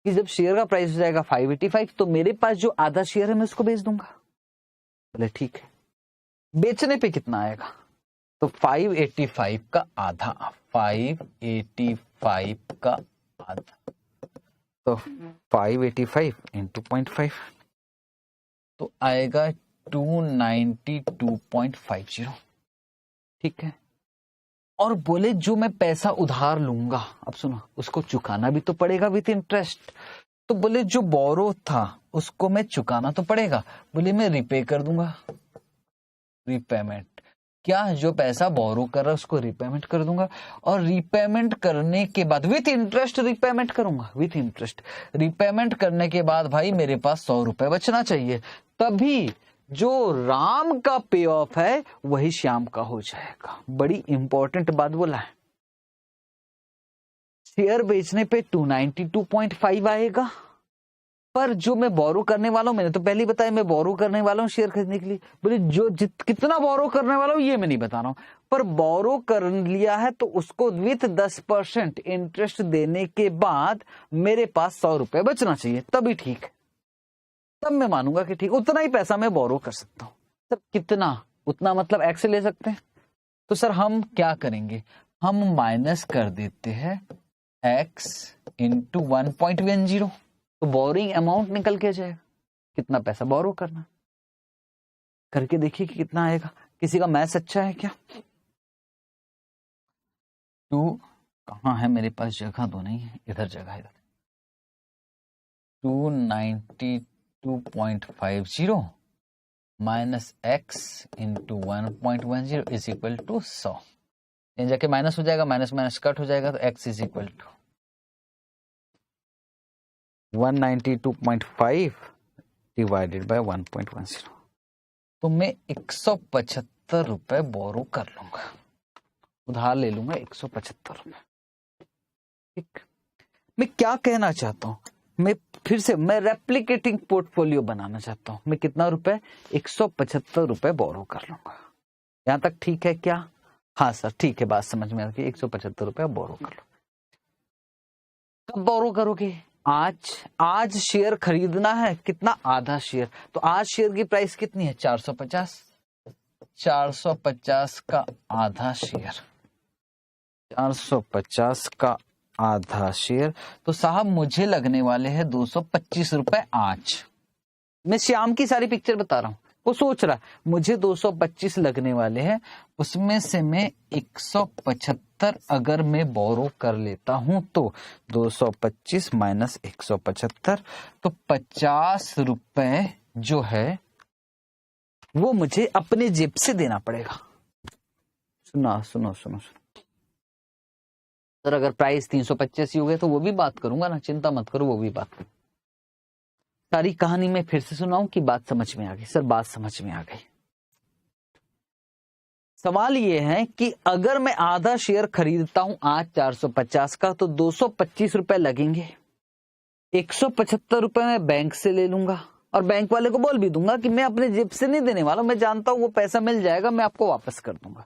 कि जब शेयर का प्राइस हो जाएगा 585 तो मेरे पास जो आधा शेयर है मैं उसको बेच दूंगा। बोले ठीक है, बेचने पे कितना आएगा? तो 585 का आधा, 585 का आधा, तो 585 इंटू 0.5 तो आएगा 292.50। ठीक है, और बोले जो मैं पैसा उधार लूंगा, अब सुनो, उसको चुकाना भी तो पड़ेगा विथ इंटरेस्ट। तो बोले जो बोरो था उसको मैं चुकाना तो पड़ेगा, बोले मैं रिपे कर दूंगा, रिपेमेंट, क्या जो पैसा बोरो कर रहा है उसको रिपेमेंट कर दूंगा, और रिपेमेंट करने के बाद विथ इंटरेस्ट रिपेमेंट करूंगा, विथ इंटरेस्ट रिपेमेंट करने के बाद भाई मेरे पास 100 रुपए बचना चाहिए, तभी जो राम का पे ऑफ है वही श्याम का हो जाएगा। बड़ी इंपॉर्टेंट बात बोला है, शेयर बेचने पे 292.5 आएगा, पर जो मैं बोरो करने वाला हूं, मैंने तो पहले ही बताया मैं बोरो करने वाला हूं शेयर खरीदने के लिए, बोले जो कितना बोरो करने वाला हूं ये मैं नहीं बता रहा हूं, पर बोरो कर लिया है तो उसको विथ 10% इंटरेस्ट देने के बाद मेरे पास 100 रुपए बचना चाहिए, तभी ठीक है, तब मैं मानूंगा कि ठीक उतना ही पैसा मैं बोरो कर सकता हूं। सर कितना? उतना मतलब एक्स ले सकते हैं, तो सर हम क्या करेंगे, हम माइनस कर देते हैं x इंटू 1.10, तो बोरिंग अमाउंट निकल के जाएगा, कितना पैसा बोरो करना, करके देखिए कि कितना आएगा। किसी का मैथ्स अच्छा है क्या? 2 कहाँ है मेरे पास, जगह तो नहीं है, इधर जगह है, 292.50 minus x into 1.10 is equal to 100, जाके माइनस हो जाएगा, माइनस माइनस कट हो जाएगा, तो x is equal to 192.5 divided by 1.10, तो मैं 175 रुपए बोरो कर लूंगा, उधार ले लूंगा 175 रुपए। ठीक, मैं क्या कहना चाहता हूं, मैं फिर से रेप्लिकेटिंग पोर्टफोलियो बनाना चाहता हूं, मैं कितना रुपए 175 रुपए बोरो कर लूंगा, यहां तक ठीक है क्या? हाँ सर ठीक है, बात समझ में आ गई, 175 रुपए बोरो कर लो। कब बोरो करोगे? आज शेयर खरीदना है, कितना? आधा शेयर, तो आज शेयर की प्राइस कितनी है? 450, 450 का आधा शेयर, 450 का आधा शेयर, तो साहब मुझे लगने वाले हैं 225 रुपए आज। मैं श्याम की सारी पिक्चर बता रहा हूं, वो सोच रहा मुझे 225 लगने वाले हैं, उसमें से मैं 175 अगर मैं बोरो कर लेता हूं तो 225 माइनस 175, तो 50 रुपए जो है वो मुझे अपने जेब से देना पड़ेगा। सुनो सुनो सुनो सुनो सर, अगर प्राइस 385 हो गया तो वो भी बात करूंगा ना, चिंता मत करो, वो भी बात करूंगा। सारी कहानी में फिर से सुनाऊं कि बात समझ में आ गई? सर बात समझ में आ गई। सवाल ये है कि अगर मैं आधा शेयर खरीदता हूं आज 450 का तो 225 रुपए लगेंगे। 175 रुपए मैं बैंक से ले लूंगा और बैंक वाले को बोल भी दूंगा कि मैं अपने जेब से नहीं देने वाला, मैं जानता हूं वो पैसा मिल जाएगा, मैं आपको वापस कर दूंगा,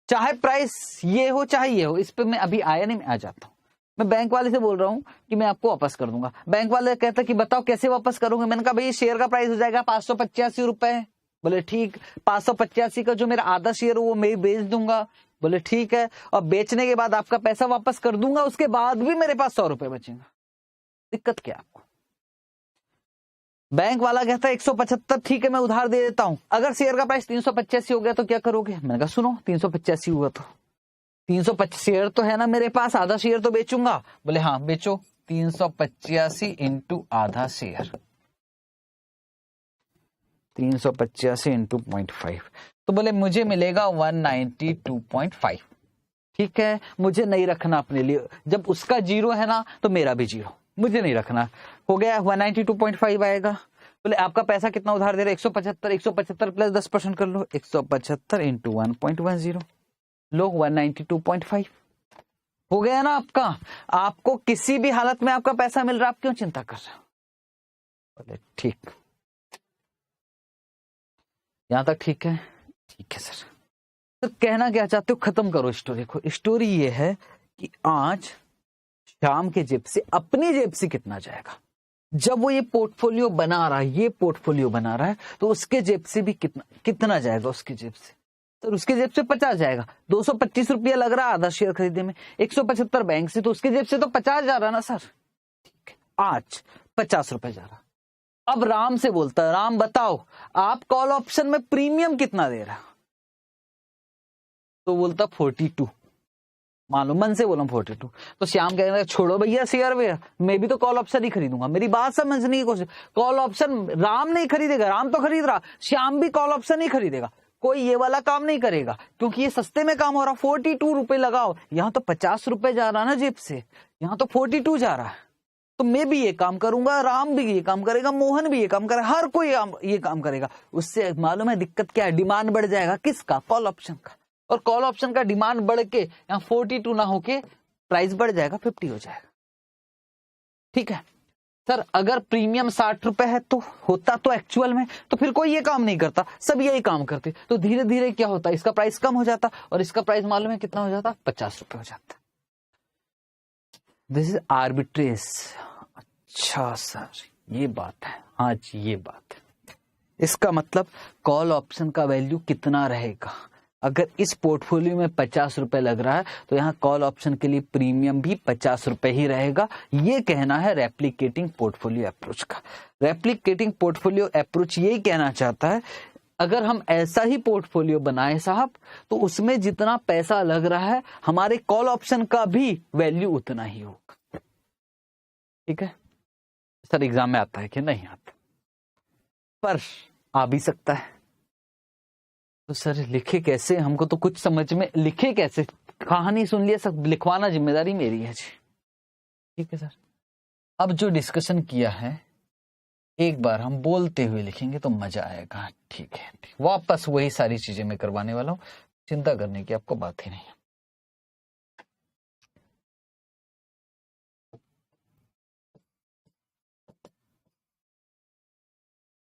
चाहे प्राइस ये हो चाहे ये हो। इस पे मैं अभी आया नहीं, मैं आ जाता हूं। मैं बैंक वाले से बोल रहा हूं कि मैं आपको वापस कर दूंगा। बैंक वाले कहता कि बताओ कैसे वापस करोगे? मैंने कहा भाई शेयर का प्राइस हो जाएगा 585 रुपए। बोले ठीक, 585 का जो मेरा आधा शेयर वो मैं बेच दूंगा। बोले ठीक है, और बेचने के बाद आपका पैसा वापस कर दूंगा, उसके बाद भी मेरे पास 100 रुपए बचेगा। दिक्कत क्या आपको? बैंक वाला कहता है 175, ठीक है मैं उधार दे देता हूं। अगर शेयर का प्राइस 385 हो गया तो क्या करोगे? मैंने कहा सुनो 385 हुआ तो 325 शेयर तो है ना मेरे पास, आधा शेयर तो बेचूंगा। बोले हाँ बेचो, 385 इंटू आधा शेयर, 385 इंटू 0.5, तो बोले मुझे मिलेगा 192.5। ठीक है, मुझे नहीं रखना अपने लिए, जब उसका जीरो है ना तो मेरा भी जीरो, मुझे नहीं रखना। हो गया 192.5 आएगा। बोले आपका पैसा कितना उधार दे रहे? 175, 175 प्लस 10% कर लो, 175 इंटू 1.10 लो 192.5 हो गया ना आपका। आपको किसी भी हालत में आपका पैसा मिल रहा, आप क्यों चिंता कर रहे हो? बोले ठीक, यहां तक ठीक है? ठीक है सर। तो कहना क्या चाहते हो? खत्म करो स्टोरी को। स्टोरी ये है कि आज शाम के जेब से, अपनी जेब से कितना जाएगा। जब वो ये पोर्टफोलियो बना रहा है, ये पोर्टफोलियो बना रहा है, तो उसके जेब से भी कितना जाएगा? उसके जेब से तो उसके जेब से 50 जाएगा। 225 रुपया लग रहा है आधा शेयर खरीदने में, 175 बैंक से, तो उसके जेब से तो 50 जा रहा ना सर। ठीक है, आज 50 रुपए जा रहा। अब राम से बोलता है, राम बताओ आप कॉल ऑप्शन में प्रीमियम कितना दे रहा? तो बोलता 42, मान लो मन से बोला 42। तो श्याम कह रहा है छोड़ो भैया शेयर भैया, मैं भी तो कॉल ऑप्शन ही खरीदूंगा। मेरी बात समझने की कोशिश, कॉल ऑप्शन राम नहीं खरीदेगा, राम तो खरीद रहा, श्याम भी कॉल ऑप्शन ही खरीदेगा। कोई ये वाला काम नहीं करेगा क्योंकि ये सस्ते में काम हो रहा। 42 रुपए लगाओ, यहां तो 50 रुपए जा रहा ना जेब से, यहां तो 42 जा रहा है। तो मैं भी ये काम करूंगा, राम भी ये काम करेगा, मोहन भी ये काम करेगा, हर कोई ये काम करेगा। उससे मालूम है दिक्कत क्या है? डिमांड बढ़ जाएगा। किसका? कॉल ऑप्शन का। और कॉल ऑप्शन का डिमांड बढ़ के यहाँ 42 ना होके प्राइस बढ़ जाएगा, 50 हो जाएगा। ठीक है सर, अगर प्रीमियम 60 रुपए है तो होता तो एक्चुअल में, तो फिर कोई ये काम नहीं करता, सब यही काम करते। तो धीरे धीरे क्या होता, इसका प्राइस कम हो जाता और इसका प्राइस मालूम है कितना हो जाता? 50 रुपए हो जाता। This is arbitrage. अच्छा सर ये बात है, हाँ जी ये बात है। इसका मतलब कॉल ऑप्शन का वैल्यू कितना रहेगा? अगर इस पोर्टफोलियो में 50 रुपए लग रहा है तो यहाँ कॉल ऑप्शन के लिए प्रीमियम भी 50 रुपए ही रहेगा। ये कहना है रेप्लिकेटिंग पोर्टफोलियो अप्रोच का। रेप्लिकेटिंग पोर्टफोलियो अप्रोच यही कहना चाहता है, अगर हम ऐसा ही पोर्टफोलियो बनाए साहब तो उसमें जितना पैसा लग रहा है हमारे कॉल ऑप्शन का भी वैल्यू उतना ही होगा। ठीक है सर, एग्जाम में आता है कि नहीं आता? पर आ भी सकता है। तो सर लिखे कैसे? हमको तो कुछ समझ में, लिखे कैसे? कहानी सुन लिया, सब लिखवाना जिम्मेदारी मेरी है जी। ठीक है सर, अब जो डिस्कशन किया है एक बार हम बोलते हुए लिखेंगे तो मजा आएगा। ठीक है, वापस वही सारी चीजें मैं करवाने वाला हूं, चिंता करने की आपको बात ही नहीं है।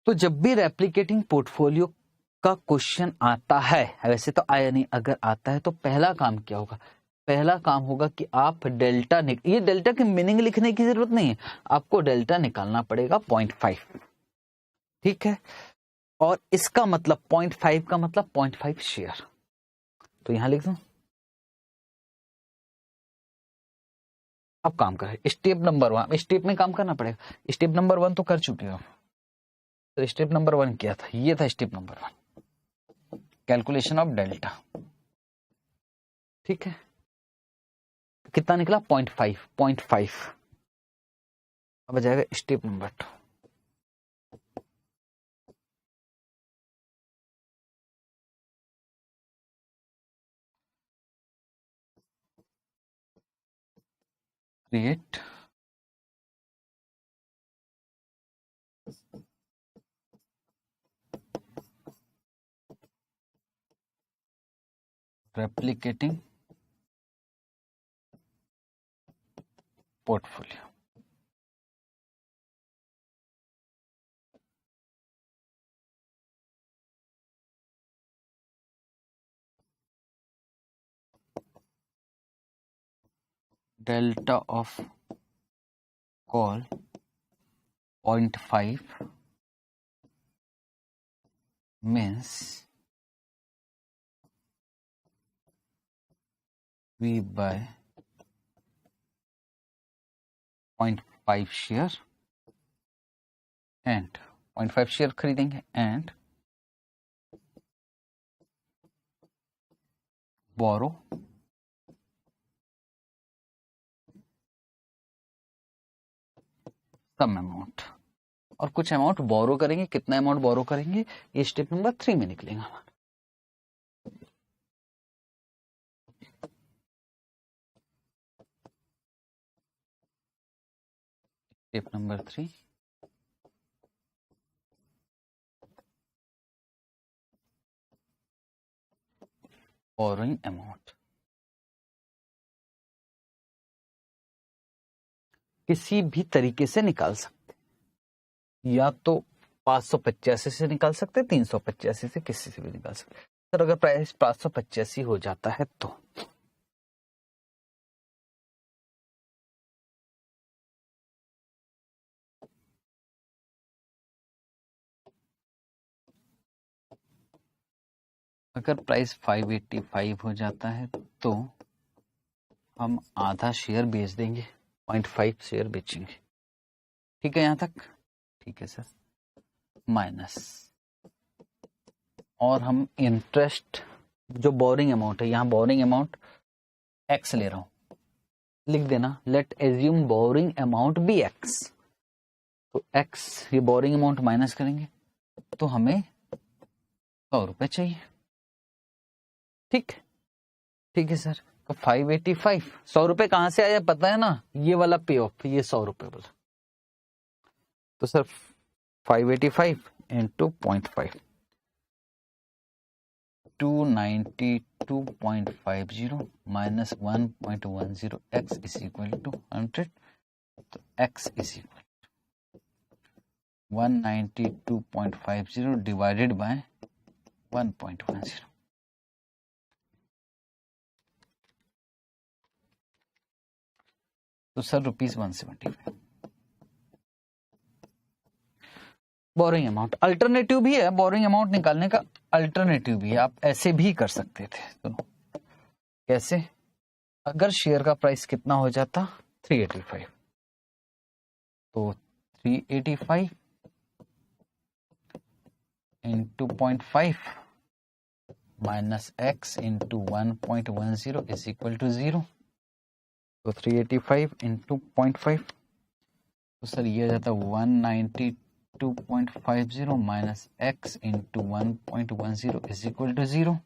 तो जब भी रेप्लिकेटिंग पोर्टफोलियो का क्वेश्चन आता है, वैसे तो आया नहीं, अगर आता है तो पहला काम क्या होगा? पहला काम होगा कि आप डेल्टा ये डेल्टा की मीनिंग लिखने की जरूरत नहीं है, आपको डेल्टा निकालना पड़ेगा 0.5। ठीक है, और इसका मतलब 0.5 का मतलब 0.5 शेयर। तो यहां लिख दूं। अब काम करें स्टेप नंबर 1। स्टेप में काम करना पड़ेगा। स्टेप नंबर 1 तो कर चुके हो। तो स्टेप नंबर 1 क्या था? ये था step number 1, calculation of delta. ठीक है, कितना निकला? 0.5। अब आ जाएगा step number 2। create replicating portfolio. Delta of call 0.5 means we buy 0.5 share and 0.5 share खरीदेंगे and borrow some amount और कुछ अमाउंट बोरो करेंगे. कितना अमाउंट बोरो करेंगे ये स्टेप नंबर 3 में निकलेगा हमारा. Step number 3 borrowing amount. किसी भी तरीके से निकाल सकते, या तो 585 से निकाल सकते, 385 से, किसी से भी निकाल सकते. सर अगर प्राइस 585 हो जाता है तो अगर प्राइस 585 हो जाता है तो हम आधा शेयर बेच देंगे, 0.5 शेयर बेचेंगे. ठीक है यहां तक? ठीक है सर. माइनस, और हम इंटरेस्ट जो बोरिंग अमाउंट है, यहां बोरिंग अमाउंट एक्स ले रहा हूं, लिख देना let assume borrowing amount be x. तो एक्स ये बोरिंग अमाउंट माइनस करेंगे तो हमें 100 रुपए चाहिए. ठीक है सर. तो 585, 100 रुपए कहां से आया पता है ना, ये वाला पे ऑफ, ये 100 रुपए बोला. तो sir 585 into 0.5, 292.50 minus 1.10 x is equal to 100. तो x is equal 192.50 divided by 1.10. तो सर ₹175 बोरिंग अमाउंट. अल्टरनेटिव भी है बोरिंग अमाउंट निकालने का, अल्टरनेटिव भी है, आप ऐसे भी कर सकते थे. तो कैसे? अगर शेयर का प्राइस कितना हो जाता 385, तो 385 into 0.5 minus x into 1.10 is equal to 0. तो 385 इंटू 0.5, तो सर ये जाता 192.50 minus x into 1.10 is equal to 0.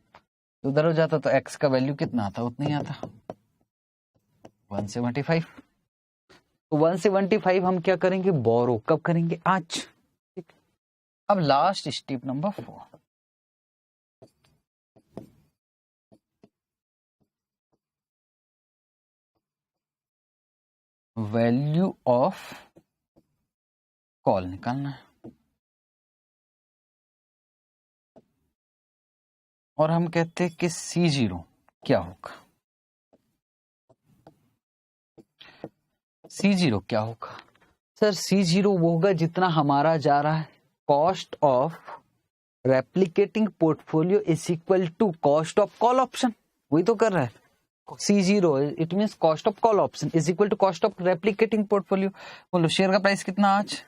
उधर हो जाता तो x का वैल्यू कितना आता, उतना ही आता 175. तो 175 हम क्या करेंगे, बोरो कब करेंगे, आज. ठीक. अब last step number 4, value of call निकालना है. और हम कहते हैं कि C0 क्या होगा. C0 क्या होगा सर? C0 वो होगा जितना हमारा जा रहा है cost of replicating portfolio is equal to cost of call option. वही तो कर रहा है. C0 it means cost of call option is equal to cost of replicating portfolio. बोलो शेयर का प्राइस कितना आज?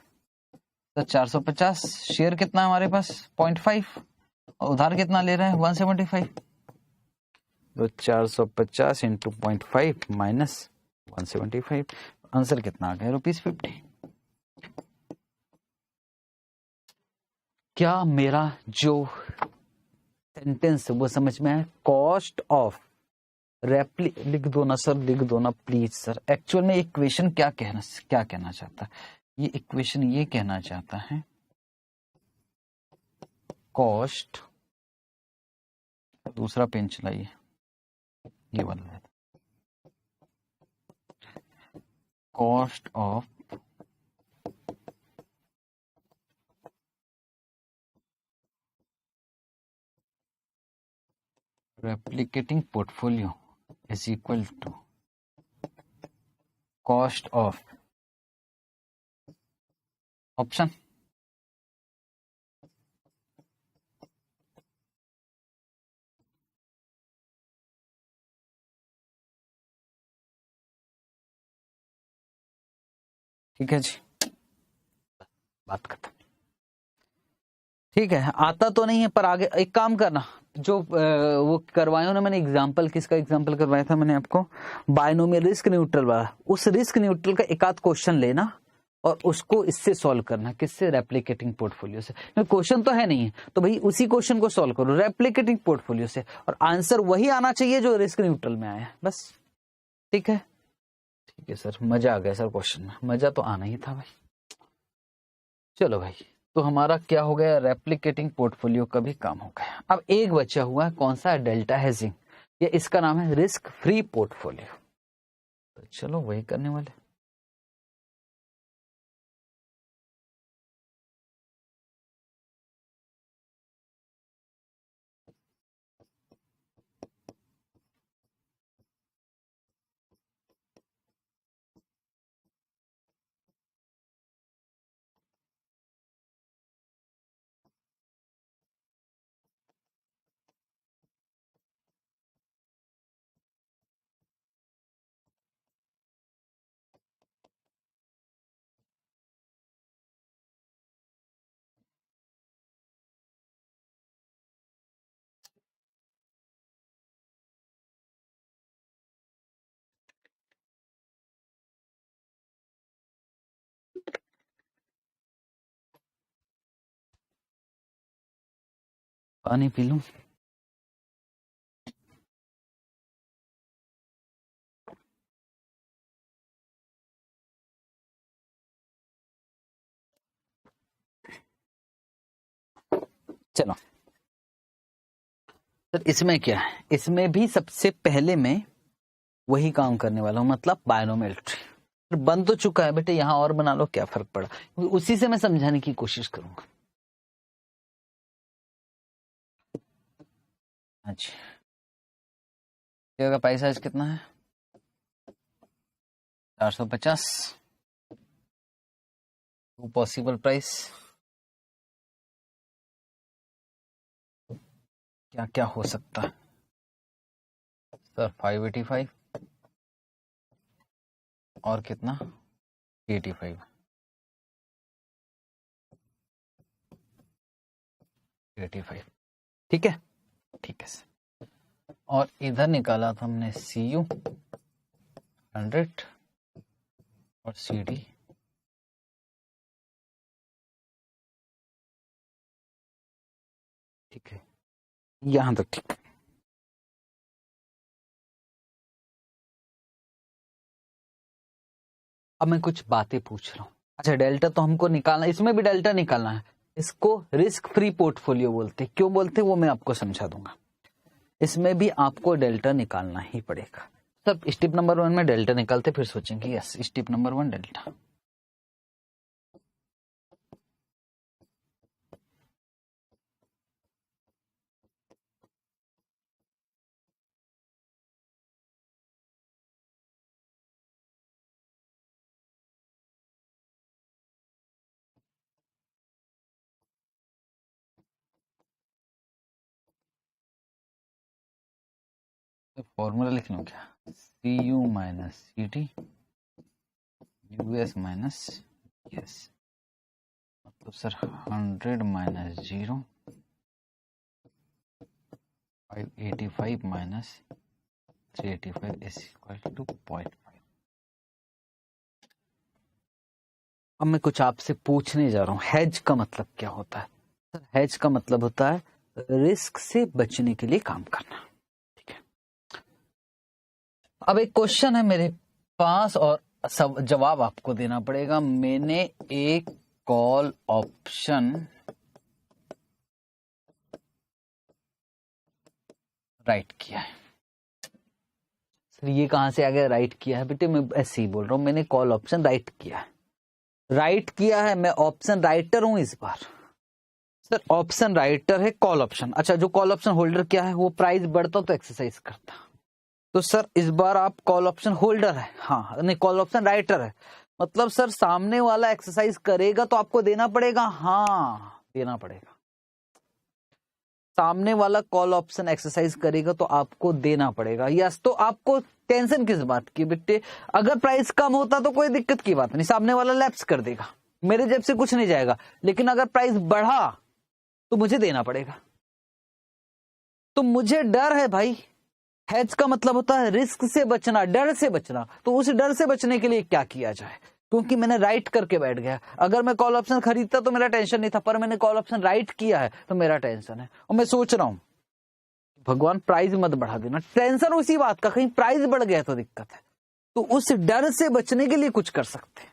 तो 450. शेयर कितना हमारे पास 0.5, और उधार कितना ले रहे हैं 175. तो 450 इंटू 0.5 माइनस 175, आंसर कितना आ गया ₹50. क्या मेरा जो सेंटेंस वो समझ में आया? कॉस्ट ऑफ लिख दो ना सर, लिख दो ना प्लीज सर। एक्चुअल में इक्वेशन क्या कहना चाहता है, ये इक्वेशन ये कहना चाहता है कॉस्ट, दूसरा पेन चलाइए, ये वाला है, cost of replicating portfolio is equal to cost of option ठीक है जी, बात खत्म। ठीक है, आता तो नहीं है पर आगे एक काम करना, जो वो करवाया ना मैंने एग्जाम्पल, किसका एग्जाम्पल करवाया था मैंने आपको, बायनोमियल रिस्क न्यूट्रल वाला, उस रिस्क न्यूट्रल का एक आध क्वेश्चन लेना और उसको इससे सॉल्व करना, किससे, रेप्लिकेटिंग पोर्टफोलियो से। क्वेश्चन तो है नहीं है तो भाई उसी क्वेश्चन को सॉल्व करो रेप्लिकेटिंग पोर्टफोलियो से, और आंसर वही आना चाहिए जो रिस्क न्यूट्रल में आया, बस। ठीक है, ठीक है सर, मजा आ गया सर, क्वेश्चन में मजा तो आना ही था भाई। चलो भाई, तो हमारा क्या हो गया, रेप्लिकेटिंग पोर्टफोलियो का भी काम हो गया। अब एक बचा हुआ है, कौन सा, डेल्टा हेजिंग, ये इसका नाम है रिस्क फ्री पोर्टफोलियो। तो चलो वही करने वाले। पानी पी लूं। चलो सर, इसमें क्या है, इसमें भी सबसे पहले मैं वही काम करने वाला हूं, मतलब बायनोमियल ट्री। बन तो चुका है बेटे, यहां और बना लो, क्या फर्क पड़ा, उसी से मैं समझाने की कोशिश करूंगा। अच्छा, का प्राइस साइज कितना है, 450, पॉसिबल प्राइस क्या क्या हो सकता है सर, 585 और कितना, 85, 85, ठीक है, ठीक है सर। और इधर निकाला था हमने CU 100 और CD, ठीक है, यहां तक ठीक। अब मैं कुछ बातें पूछ रहा हूं। अच्छा, डेल्टा तो हमको निकालना, इसमें भी डेल्टा निकालना है, इसको रिस्क फ्री पोर्टफोलियो बोलते, क्यों बोलते वो मैं आपको समझा दूंगा। इसमें भी आपको डेल्टा निकालना ही पड़ेगा सर। स्टेप नंबर 1 में डेल्टा निकालते फिर सोचेंगे, yes step number 1 delta. Formula लिख लूं क्या, CU minus CD US minus S, मतलब sir 100 minus 0, 585 minus 385 is equal to 0.5। अब मैं कुछ आपसे पूछने जा रहा हूं, हेज का मतलब क्या होता है सर? हेज का मतलब होता है रिस्क से बचने के लिए काम करना। अब एक क्वेश्चन है मेरे पास और सब जवाब आपको देना पड़ेगा। मैंने एक कॉल ऑप्शन राइट किया है। सर ये कहां से आ गया राइट किया है? बेटे मैं ऐसे ही बोल रहा हूं, मैंने कॉल ऑप्शन राइट किया है। राइट किया है, मैं ऑप्शन राइटर हूं इस बार। सर ऑप्शन राइटर है कॉल ऑप्शन। अच्छा, जो कॉल ऑप्शन होल्डर क्या है? वो प्राइस बढ़ता तो एक्सरसाइज करता। तो सर इस बार आप कॉल ऑप्शन होल्डर है, हाँ नहीं कॉल ऑप्शन राइटर है, मतलब सर सामने वाला एक्सरसाइज करेगा तो आपको देना पड़ेगा, हाँ देना पड़ेगा। सामने वाला कॉल ऑप्शन एक्सरसाइज करेगा तो आपको देना पड़ेगा। यस, तो आपको टेंशन किस बात की बेटे? अगर प्राइस कम होता तो कोई दिक्कत की बात नहीं, सामने वाला लैप्स कर देगा, मेरे जेब से कुछ नहीं जाएगा। लेकिन अगर प्राइस बढ़ा तो मुझे देना पड़ेगा। तो मुझे डर है भाई, हेज का मतलब होता है रिस्क से बचना, डर से बचना। तो उस डर से बचने के लिए क्या किया जाए? क्योंकि मैंने राइट करके बैठ गया। अगर मैं कॉल ऑप्शन खरीदता तो मेरा टेंशन नहीं था, पर मैंने कॉल ऑप्शन राइट किया है तो मेरा टेंशन है। और मैं सोच रहा हूं भगवान प्राइस मत बढ़ा देना। टेंशन उसी बात का, कहीं प्राइस बढ़ गया तो दिक्कत है। तो उस डर से बचने के लिए कुछ कर सकते हैं।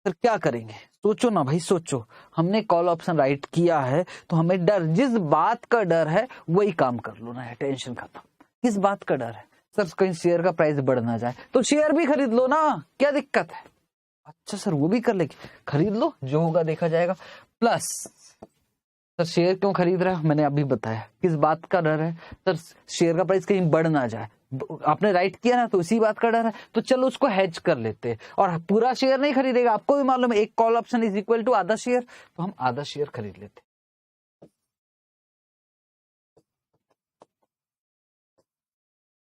फिर क्या करेंगे? सोचो ना भाई, सोचो। हमने कॉल ऑप्शन राइट किया है तो हमें डर, जिस बात का डर है वही काम कर लो ना है, टेंशन खत्म। किस बात का डर है? सर कहीं शेयर का प्राइस बढ़ ना जाए, तो शेयर भी खरीद लो ना, क्या दिक्कत है? अच्छा सर वो भी कर लेंगे, खरीद लो, जो होगा देखा जाएगा। प्लस सर शेयर क्यों खरीद रहा है मैंने अभी बताया। किस बात का डर है? सर शेयर का प्राइस कहीं बढ़ ना जाए। आपने राइट किया ना तो इसी बात का डर है, तो चलो उसको हेज कर लेते। और पूरा शेयर नहीं खरीदेगा, आपको भी मालूम है एक call option is equal to आधा शेयर, तो हम आधा शेयर खरीद लेते।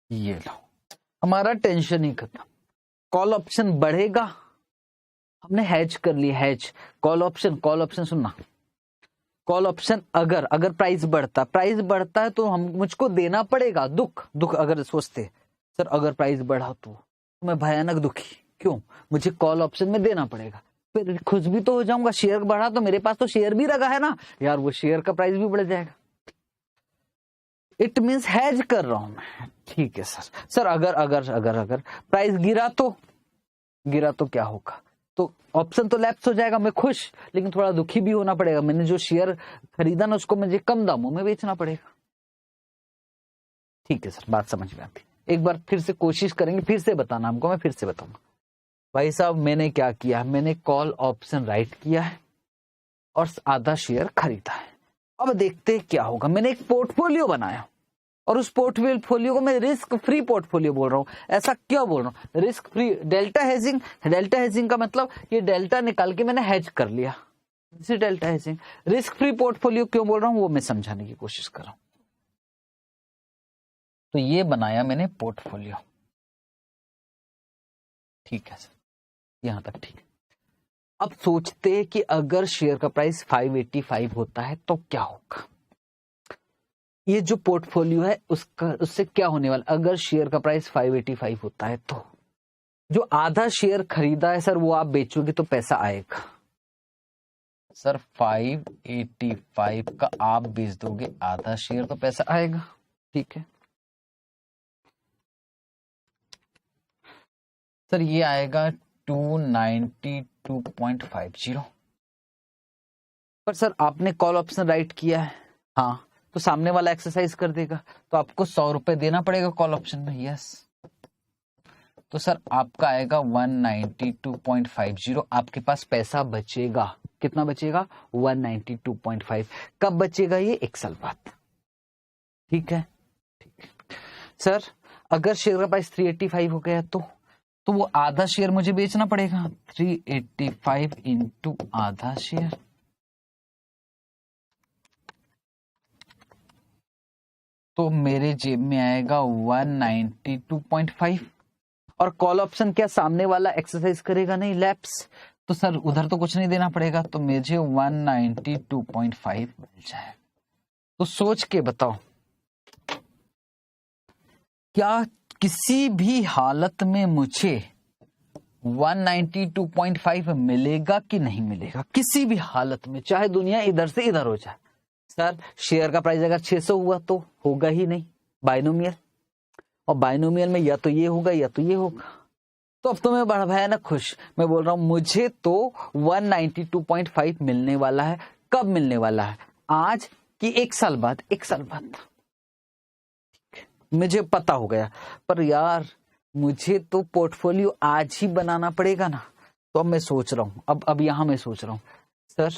ये लो, हमारा टेंशन ही खत्म। कॉल ऑप्शन बढ़ेगा, हमने हेज कर लिया। हेज कॉल ऑप्शन सुनना, कॉल ऑप्शन अगर प्राइस बढ़ता है तो हम मुझको देना पड़ेगा। दुख अगर सोचते सर अगर प्राइस बढ़ा तो मैं भयानक दुखी, क्यों? मुझे कॉल ऑप्शन में देना पड़ेगा, फिर खुश भी तो हो जाऊंगा। शेयर बढ़ा तो मेरे पास तो शेयर भी रखा है ना यार, वो शेयर का प्राइस भी बढ़ जाएगा। इट मीन्स हेज कर रहा हूं मैं। ठीक है सर अगर प्राइस गिरा तो क्या होगा? तो ऑप्शन तो लैप्स हो जाएगा, मैं खुश लेकिन थोड़ा दुखी भी होना पड़ेगा। मैंने जो शेयर खरीदा ना उसको मुझे कम दामों में बेचना पड़ेगा। ठीक है सर, बात समझ में आती। एक बार फिर से कोशिश करेंगे, फिर से बताना हमको, मैं फिर से बताऊंगा। भाई साहब मैंने क्या किया, मैंने कॉल ऑप्शन राइट किया है और आधा शेयर खरीदा है। अब देखते हैं क्या होगा। मैंने एक पोर्टफोलियो बनाया और उस पोर्टफोलियो को मैं रिस्क फ्री पोर्टफोलियो बोल रहा हूं। ऐसा क्यों बोल रहा हूं? रिस्क फ्री, डेल्टा हेजिंग का मतलब ये डेल्टा निकाल के मैंने हेज कर लिया, delta hedging. Risk free portfolio क्यों बोल रहा हूं वो मैं समझाने की कोशिश कर रहा हूं। तो ये बनाया मैंने पोर्टफोलियो, ठीक है सर, यहां तक ठीक है। अब सोचते हैं कि अगर शेयर का प्राइस 585 होता है तो क्या होगा। ये जो पोर्टफोलियो है उससे क्या होने वाला अगर शेयर का प्राइस 585 होता है तो? जो आधा शेयर खरीदा है सर वो आप बेचोगे तो पैसा आएगा। सर 585 का आप बेच दोगे आधा शेयर तो पैसा आएगा, ठीक है सर। ये आएगा 292.50। पर सर आपने कॉल ऑप्शन राइट किया है, हाँ, तो सामने वाला एक्सरसाइज कर देगा तो आपको 100 रुपए देना पड़ेगा कॉल ऑप्शन में। यस, तो सर आपका आएगा 192.50। आपके पास पैसा बचेगा, कितना बचेगा? 192.5। कब बचेगा ये? एक साल बाद, ठीक है सर। अगर शेयर का प्राइस 385 हो गया तो वो आधा शेयर मुझे बेचना पड़ेगा। 385 इंटू आधा शेयर, तो मेरे जेब में आएगा 192.5। और कॉल ऑप्शन क्या सामने वाला एक्सरसाइज करेगा? नहीं, लैप्स। तो सर उधर तो कुछ नहीं देना पड़ेगा, तो मुझे 192.5 मिल जाए। तो सोच के बताओ, क्या किसी भी हालत में मुझे 192.5 मिलेगा कि नहीं मिलेगा? किसी भी हालत में, चाहे दुनिया इधर से इधर हो जाए। सर शेयर का प्राइस अगर 600 हुआ तो होगा ही नहीं, बाइनोमियल। और बाइनोमियल में या तो ये होगा या तो ये होगा। तो अब तो मैं बड़ा भयानक खुश, मैं बोल रहा हूं मुझे तो 192.5 मिलने वाला है। कब मिलने वाला है? आज कि 1 साल बाद? 1 साल बाद मुझे पता हो गया। पर यार मुझे तो पोर्टफोलियो आज ही बनाना पड़ेगा ना। तो अब मैं सोच रहा हूं, अब यहां मैं सोच रहा हूं सर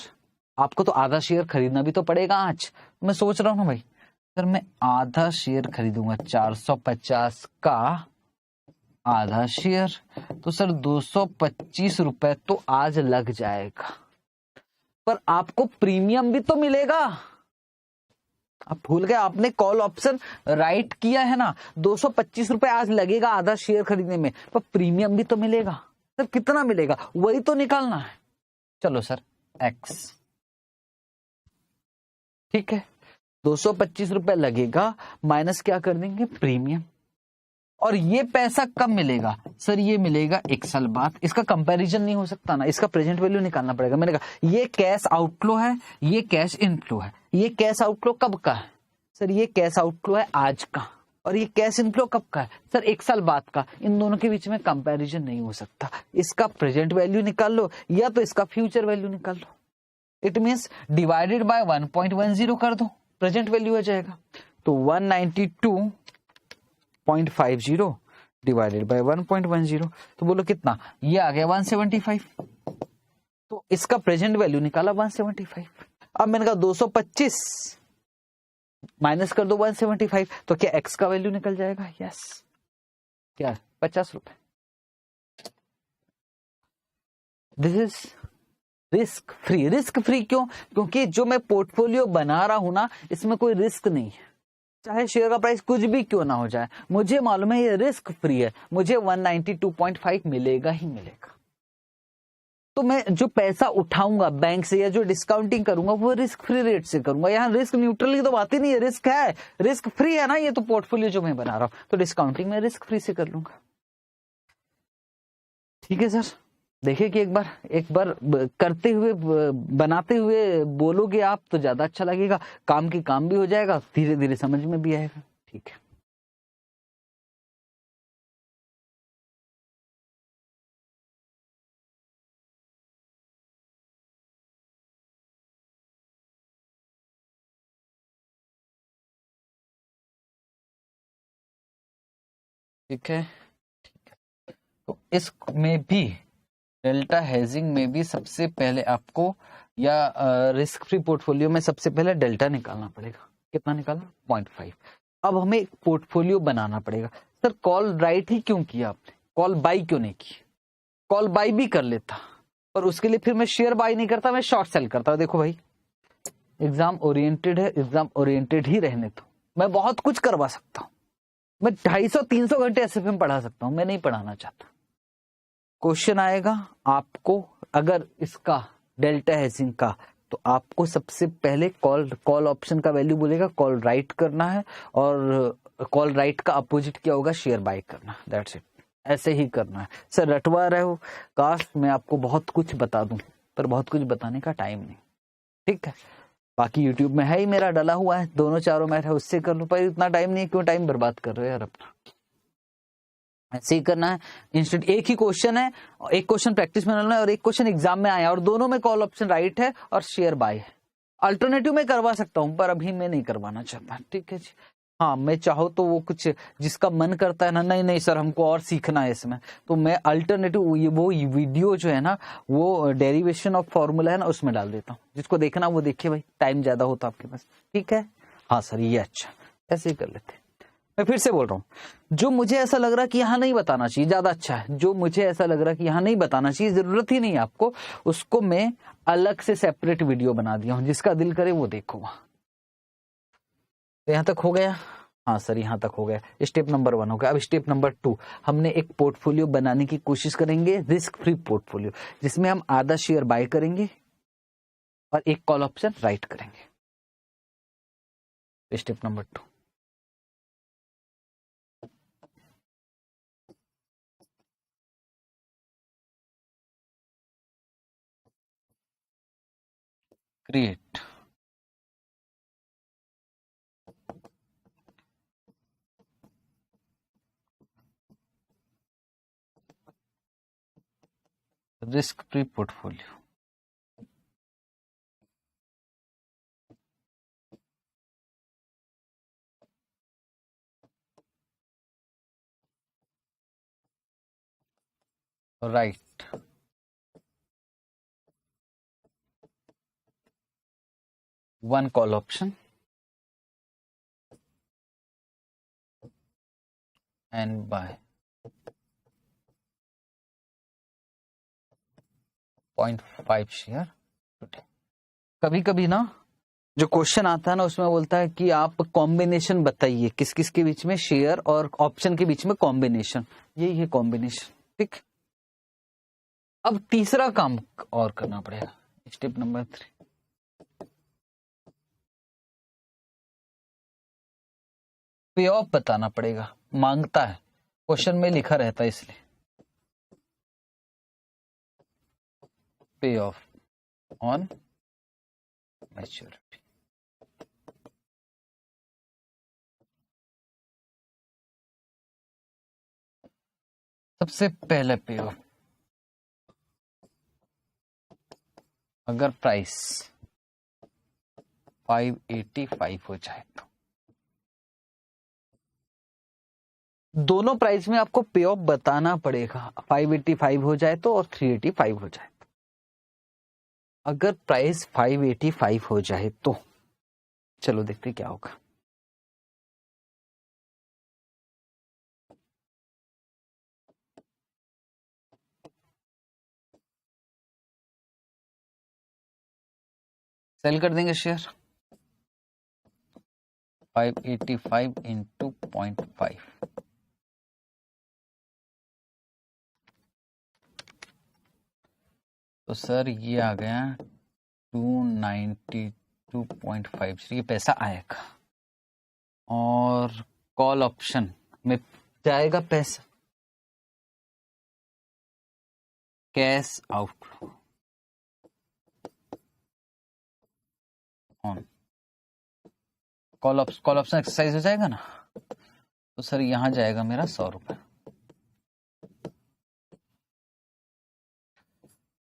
आपको तो आधा शेयर खरीदना भी तो पड़ेगा आज। मैं सोच रहा हूं ना भाई, सर मैं आधा शेयर खरीदूंगा 450 का आधा शेयर, तो सर 225 रुपए तो आज लग जाएगा। पर आपको प्रीमियम भी तो मिलेगा। आप भूल गए, आपने कॉल ऑप्शन राइट किया है ना, 225 रुपए आज लगेगा आधा शेयर खरीदने में, पर प्रीमियम भी तो मिलेगा। सर कितना मिलेगा वही तो निकालना है। चलो सर एक्स, ठीक है 225 रुपए लगेगा, माइनस क्या कर देंगे? प्रीमियम। और ये पैसा कब मिलेगा? सर ये मिलेगा 1 साल बाद। इसका कंपैरिजन नहीं हो सकता ना, इसका प्रेजेंट वैल्यू निकालना पड़ेगा। मैंने कहा ये कैश आउटफ्लो है, ये कैश इनफ्लो है। ये कैश आउटफ्लो कब का है? सर ये कैश आउटफ्लो है आज का। और ये कैश इनफ्लो कब का है? सर 1 साल बाद का। इन दोनों के बीच में कंपैरिजन नहीं हो सकता। इसका प्रेजेंट वैल्यू निकाल लो या तो इसका फ्यूचर वैल्यू निकाल लो। इट मीन्स डिवाइडेड बाय 1.10 कर दो, प्रेजेंट वैल्यू आ जाएगा। तो 192.50 डिवाइडेड बाय 1.10, तो बोलो कितना? ये आ गया 175। तो इसका प्रेजेंट वैल्यू निकाला 175। अब मैंने कहा 225 माइनस कर दो 175, तो क्या एक्स का वैल्यू निकल जाएगा? यस, क्या 50 रुपए। This is risk free. Risk free क्यों? क्योंकि जो मैं पोर्टफोलियो बना रहा हूं ना, इसमें कोई रिस्क नहीं है। चाहे शेयर का प्राइस कुछ भी क्यों ना हो जाए, मुझे मालूम है ये रिस्क फ्री है। मुझे 192.5 मिलेगा ही मिलेगा। तो मैं जो पैसा उठाऊंगा बैंक से या जो डिस्काउंटिंग करूंगा वो रिस्क फ्री रेट से करूंगा। यहाँ रिस्क न्यूट्रल की तो बात ही नहीं है, रिस्क है, रिस्क फ्री है ना ये तो पोर्टफोलियो जो मैं बना रहा हूं। तो डिस्काउंटिंग में रिस्क फ्री से कर लूंगा। ठीक है सर, देखिए कि एक बार करते हुए बनाते हुए बोलोगे आप तो ज्यादा अच्छा लगेगा। काम की काम भी हो जाएगा, धीरे धीरे समझ में भी आएगा। ठीक है, ठीक है। तो इसमें भी डेल्टा हेजिंग में भी सबसे पहले आपको या रिस्क फ्री पोर्टफोलियो में सबसे पहले डेल्टा निकालना पड़ेगा। कितना निकालना? 0.5। अब हमें एक पोर्टफोलियो बनाना पड़ेगा। सर कॉल राइट ही क्यों किया आपने? कॉल बाई क्यों नहीं की? कॉल बाई भी कर लेता, पर उसके लिए फिर मैं शेयर बाई नहीं करता, मैं शॉर्ट सेल करता। देखो भाई एग्जाम ओरिएंटेड है, एग्जाम ओरिएंटेड ही रहने दो। मैं बहुत कुछ करवा सकता हूं, मैं 250-300 घंटे एसएफएम पढ़ा सकता हूं, मैं नहीं पढ़ाना चाहता। क्वेश्चन आएगा आपको अगर इसका डेल्टा हेजिंग का, तो आपको सबसे पहले कॉल ऑप्शन का वैल्यू बोलेगा, कॉल राइट करना है, और कॉल राइट का अपोजिट क्या होगा? शेयर बाय करना। दैट्स इट, ऐसे ही करना है। सर रटवा रहे हो, काश मैं आपको बहुत कुछ बता दूं, पर बहुत कुछ बताने का टाइम नहीं। ठीक है, बाकी यूट्यूब में है ही मेरा डला हुआ है, दोनों चारों मैथ है, उससे कर लो। पर इतना टाइम नहीं, क्यों टाइम बर्बाद कर रहे हो यार अपना? ऐसे ही करना है। इंस्टेंट एक ही क्वेश्चन है, एक क्वेश्चन प्रैक्टिस में डालना है और एक क्वेश्चन एग्जाम में आया, और दोनों में कॉल ऑप्शन राइट है और शेयर बाय है। अल्टरनेटिव में करवा सकता हूं, पर अभी मैं नहीं करवाना चाहता। ठीक है जी, हाँ मैं चाहो तो वो कुछ जिसका मन करता है ना, नहीं नहीं सर हमको और सीखना है इसमें, तो मैं अल्टरनेटिव वो वीडियो जो है ना, वो डेरिवेशन ऑफ फॉर्मूला है ना, उसमें डाल देता हूँ। जिसको देखना वो देखिए भाई, टाइम ज्यादा होता आपके पास। ठीक है, हाँ सर ये अच्छा, ऐसे ही कर लेते। मैं फिर से बोल रहा हूं, जो मुझे ऐसा लग रहा कि यहां नहीं बताना चाहिए ज्यादा अच्छा है। जो मुझे ऐसा लग रहा कि यहां नहीं बताना चाहिए, जरूरत ही नहीं है आपको, उसको मैं अलग से सेपरेट वीडियो बना दिया हूं। जिसका दिल करे वो देखो। तो यहां तक हो गया? हाँ सर यहां तक हो गया। स्टेप नंबर 1 हो गया। अब स्टेप नंबर 2, हमने एक पोर्टफोलियो बनाने की कोशिश करेंगे, रिस्क फ्री पोर्टफोलियो, जिसमें हम आधा शेयर बाय करेंगे और एक कॉल ऑप्शन राइट करेंगे। Step number 2, create. Risk free portfolio, right. One call option and buy 0.5 share today. कभी कभी ना जो क्वेश्चन आता है ना उसमें बोलता है कि आप कॉम्बिनेशन बताइए किस किस के बीच में, शेयर और ऑप्शन के बीच में कॉम्बिनेशन, यही है कॉम्बिनेशन। ठीक, अब तीसरा काम और करना पड़ेगा, स्टेप नंबर 3। पे ऑफ बताना पड़ेगा, मांगता है, क्वेश्चन में लिखा रहता है इसलिए। पे ऑफ ऑन मैच्योरिटी। सबसे पहले पे ऑफ, अगर प्राइस 585 हो जाए तो दोनों प्राइस में आपको पे ऑफ बताना पड़ेगा। 585 हो जाए तो और 385 हो जाए तो। अगर प्राइस 585 हो जाए तो चलो देखते क्या होगा। सेल कर देंगे शेयर 585 इंटू 0.5, तो सर ये आ गया 292.5, ये पैसा आएगा। और कॉल ऑप्शन में जाएगा पैसा, cash outflow on call option exercise हो जाएगा ना, तो सर यहां जाएगा मेरा 100 रुपए।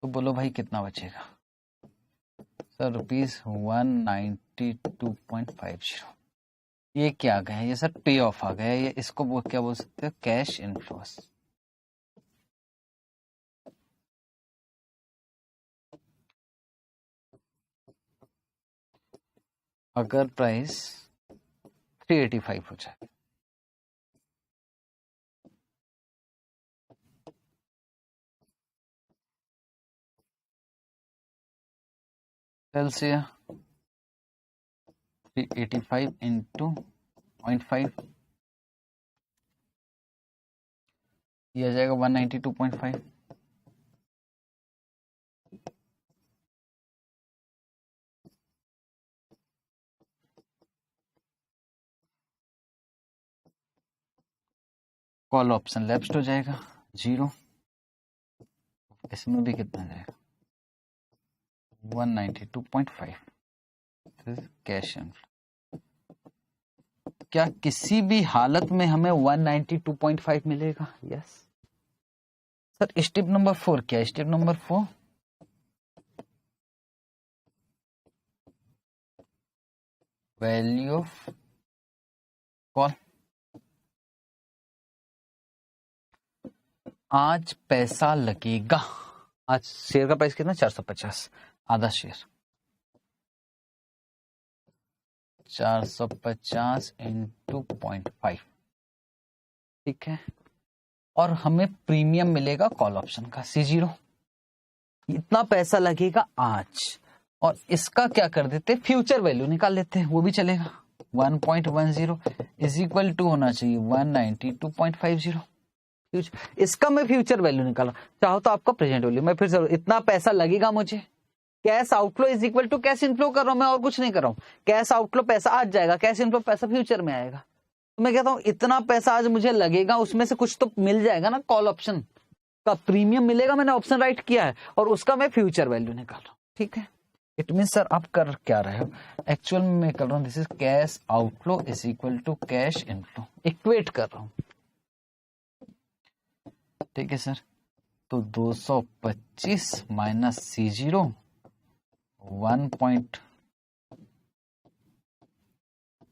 तो बोलो भाई कितना बचेगा? सर ₹192.50। ये क्या आ गया? ये सर पे ऑफ आ गया। ये इसको वो क्या बोल सकते हो? Cash inflows. अगर प्राइस 385 हो जाए, सेल से 385 इंटू 0.5, ये आ जाएगा 192.5। कॉल ऑप्शन लेफ्ट हो जाएगा 0। इसमें भी कितना जाएगा? 192.5 कैश इनफ्लो। क्या किसी भी हालत में हमें 192.5 मिलेगा? Yes sir. स्टेप नंबर 4 क्या है? Step number 4 value of call. आज पैसा लगेगा। आज शेयर का प्राइस कितना? 450। आधा शेयर 450 इंटू 0.5, ठीक है। और हमें प्रीमियम मिलेगा कॉल ऑप्शन का C0। इतना पैसा लगेगा आज। और इसका क्या कर देते? फ्यूचर वैल्यू निकाल लेते हैं, वो भी चलेगा। 1.10 इज इक्वल टू होना चाहिए 192.50। इसका मैं फ्यूचर वैल्यू निकाला, चाहो तो आपका प्रेजेंट वैल्यू। मैं फिर से इतना पैसा लगेगा मुझे। Cash outflow is equal to cash inflow कर रहा हूं मैं, और कुछ नहीं कर रहा हूं। कैश आउटफ्लो पैसा आज जाएगा, कैश इनफ्लो पैसा फ्यूचर में आएगा। तो मैं कहता हूं इतना पैसा आज मुझे लगेगा, उसमें से कुछ तो मिल जाएगा ना, कॉल ऑप्शन का प्रीमियम मिलेगा। मैंने ऑप्शन राइट किया है और उसका मैं फ्यूचर वैल्यू निकाल रहा हूं, ठीक है। इट मीन सर आप कर क्या रहे हो? एक्चुअल में मैं कर रहा हूं this is cash outflow is equal to cash inflow, equate कर रहा हूं, ठीक है सर। तो 225 minus C0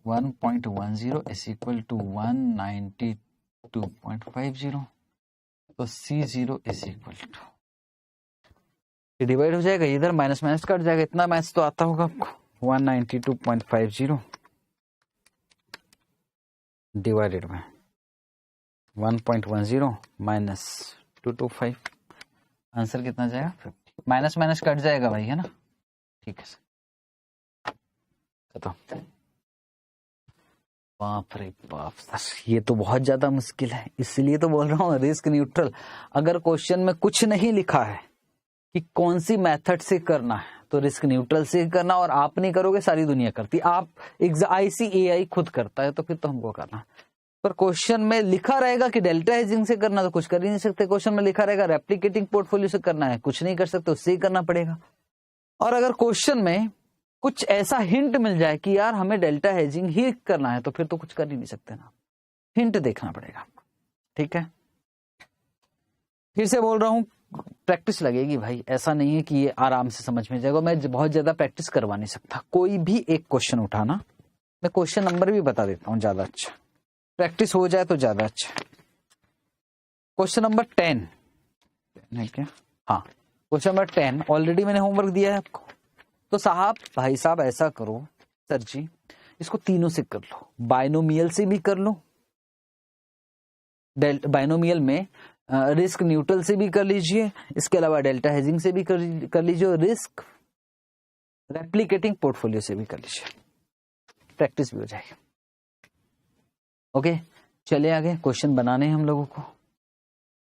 1.10 is equal to 192.50। तो C0 is equal to, divide हो जाएगा, इधर माइनस माइनस कट जाएगा, इतना मैथ्स तो आता होगा आपको। 192.50 डिवाइडेड बाय 1.10 माइनस 225, आंसर कितना जाएगा 50। माइनस माइनस कट जाएगा भाई, है ना, ठीक है सर, खत्म। बाप रे बाप सर, ये तो बहुत ज्यादा मुश्किल है, इसलिए तो बोल रहा हूँ रिस्क न्यूट्रल। अगर क्वेश्चन में कुछ नहीं लिखा है कि कौन सी मेथड से करना है, तो रिस्क न्यूट्रल से करना, और आप नहीं करोगे सारी दुनिया करती, आप ICAI खुद करता है, तो फिर तो हमको करना। पर क्वेश्चन में लिखा रहेगा कि डेल्टा हेजिंग से करना, तो कुछ कर ही नहीं सकते। क्वेश्चन में लिखा रहेगा रेप्लिकेटिंग पोर्टफोलियो से करना है, कुछ नहीं कर सकते, उससे ही करना पड़ेगा। और अगर क्वेश्चन में कुछ ऐसा हिंट मिल जाए कि यार हमें डेल्टा हेजिंग ही करना है, तो फिर तो कुछ कर ही नहीं सकते ना, हिंट देखना पड़ेगा, ठीक है। फिर से बोल रहा हूं, प्रैक्टिस लगेगी भाई, ऐसा नहीं है कि ये आराम से समझ में जाएगा। मैं बहुत ज्यादा प्रैक्टिस करवा नहीं सकता। कोई भी एक क्वेश्चन उठाना, मैं क्वेश्चन नंबर भी बता देता हूं, ज्यादा अच्छा, प्रैक्टिस हो जाए तो ज्यादा अच्छा। क्वेश्चन नंबर 10 है क्या? हाँ, क्वेश्चन नंबर 10 ऑलरेडी मैंने होमवर्क दिया है आपको। तो साहब, भाई साहब ऐसा करो सर जी, इसको तीनों से कर लो, बाइनोमियल से भी कर लो, बाइनोमियल में रिस्क न्यूट्रल से भी कर लीजिए, इसके अलावा डेल्टा हेजिंग से भी कर लीजिए, और रिस्क रेप्लिकेटिंग पोर्टफोलियो से भी कर लीजिए, प्रैक्टिस भी हो जाएगी। ओके, चले आगे, क्वेश्चन बनाने हैं हम लोगों को।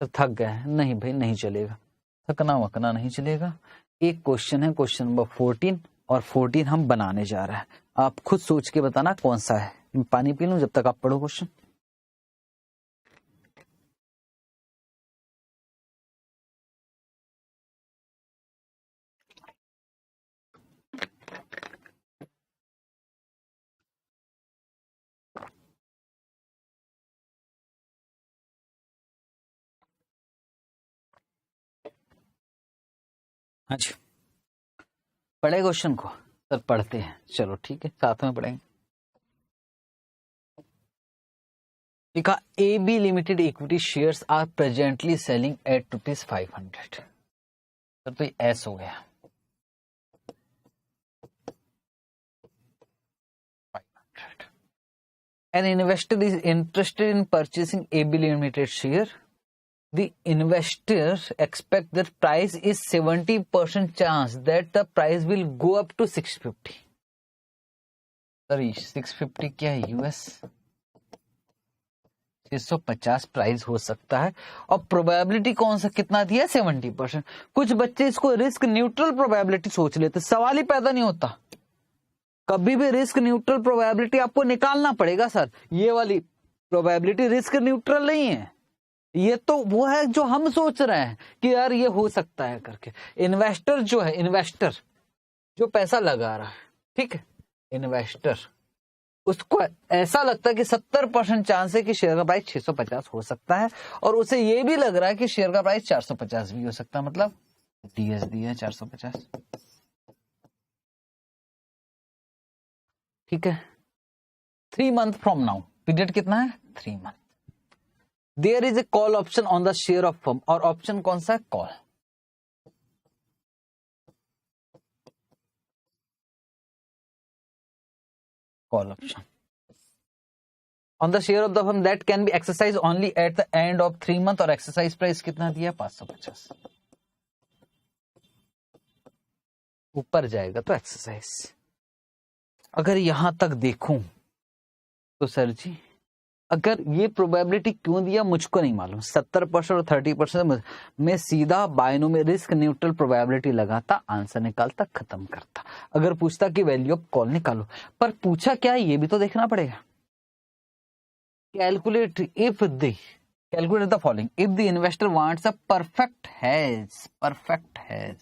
तो थक गए? नहीं भाई, नहीं चलेगा, थकना वकना नहीं चलेगा। एक क्वेश्चन है, क्वेश्चन नंबर 14, और 14 हम बनाने जा रहे हैं। आप खुद सोच के बताना कौन सा है। मैं पानी पी लूं जब तक आप पढ़ो क्वेश्चन। हाँ जी, पढ़े क्वेश्चन को? सर पढ़ते हैं, चलो ठीक है, साथ में पढ़ेंगे। लिखा AB limited equity shares are presently selling at ₹500। Sir तो ये एस हो गया, 500। An investor is interested in purchasing AB Limited share. The investor expects that price is 70% chance that the price will go up to 650. Sorry, 650 क्या है? US 650 price हो सकता है, और प्रोबेबिलिटी कौन सा कितना दिया? 70%। कुछ बच्चे इसको रिस्क न्यूट्रल प्रोबेबिलिटी सोच लेते, सवाल ही पैदा नहीं होता। कभी भी रिस्क न्यूट्रल प्रोबेबिलिटी आपको निकालना पड़ेगा। सर ये वाली प्रोबेबिलिटी रिस्क न्यूट्रल नहीं है, ये तो वो है जो हम सोच रहे हैं कि यार ये हो सकता है करके। इन्वेस्टर जो है, इन्वेस्टर जो पैसा लगा रहा है, ठीक है, इन्वेस्टर, उसको ऐसा लगता है कि 70% चांस है कि शेयर का प्राइस 650 हो सकता है, और उसे ये भी लग रहा है कि शेयर का प्राइस 450 भी हो सकता है। मतलब डीएस दिया है 450, ठीक है। 3 month फ्रॉम नाउ, पीरियड कितना है? 3 month। There is a call option on the share of firm, और ऑप्शन कौन सा है? Call. Call option on the share of the firm that can be exercise only at the end of 3 month, और exercise price कितना दिया? 550। ऊपर जाएगा तो एक्सरसाइज। अगर यहां तक देखूं तो सर जी, अगर ये प्रोबेबिलिटी क्यों दिया मुझको नहीं मालूम, 70% और 30%, मैं सीधा बाइनोमियल रिस्क न्यूट्रल प्रोबेबिलिटी लगाता, आंसर निकालता, खत्म करता। अगर पूछता कि वैल्यू ऑफ कॉल निकालो, पर पूछा क्या है ये भी तो देखना पड़ेगा। Calculate the following if the investor wants a perfect hedge. Perfect hedge,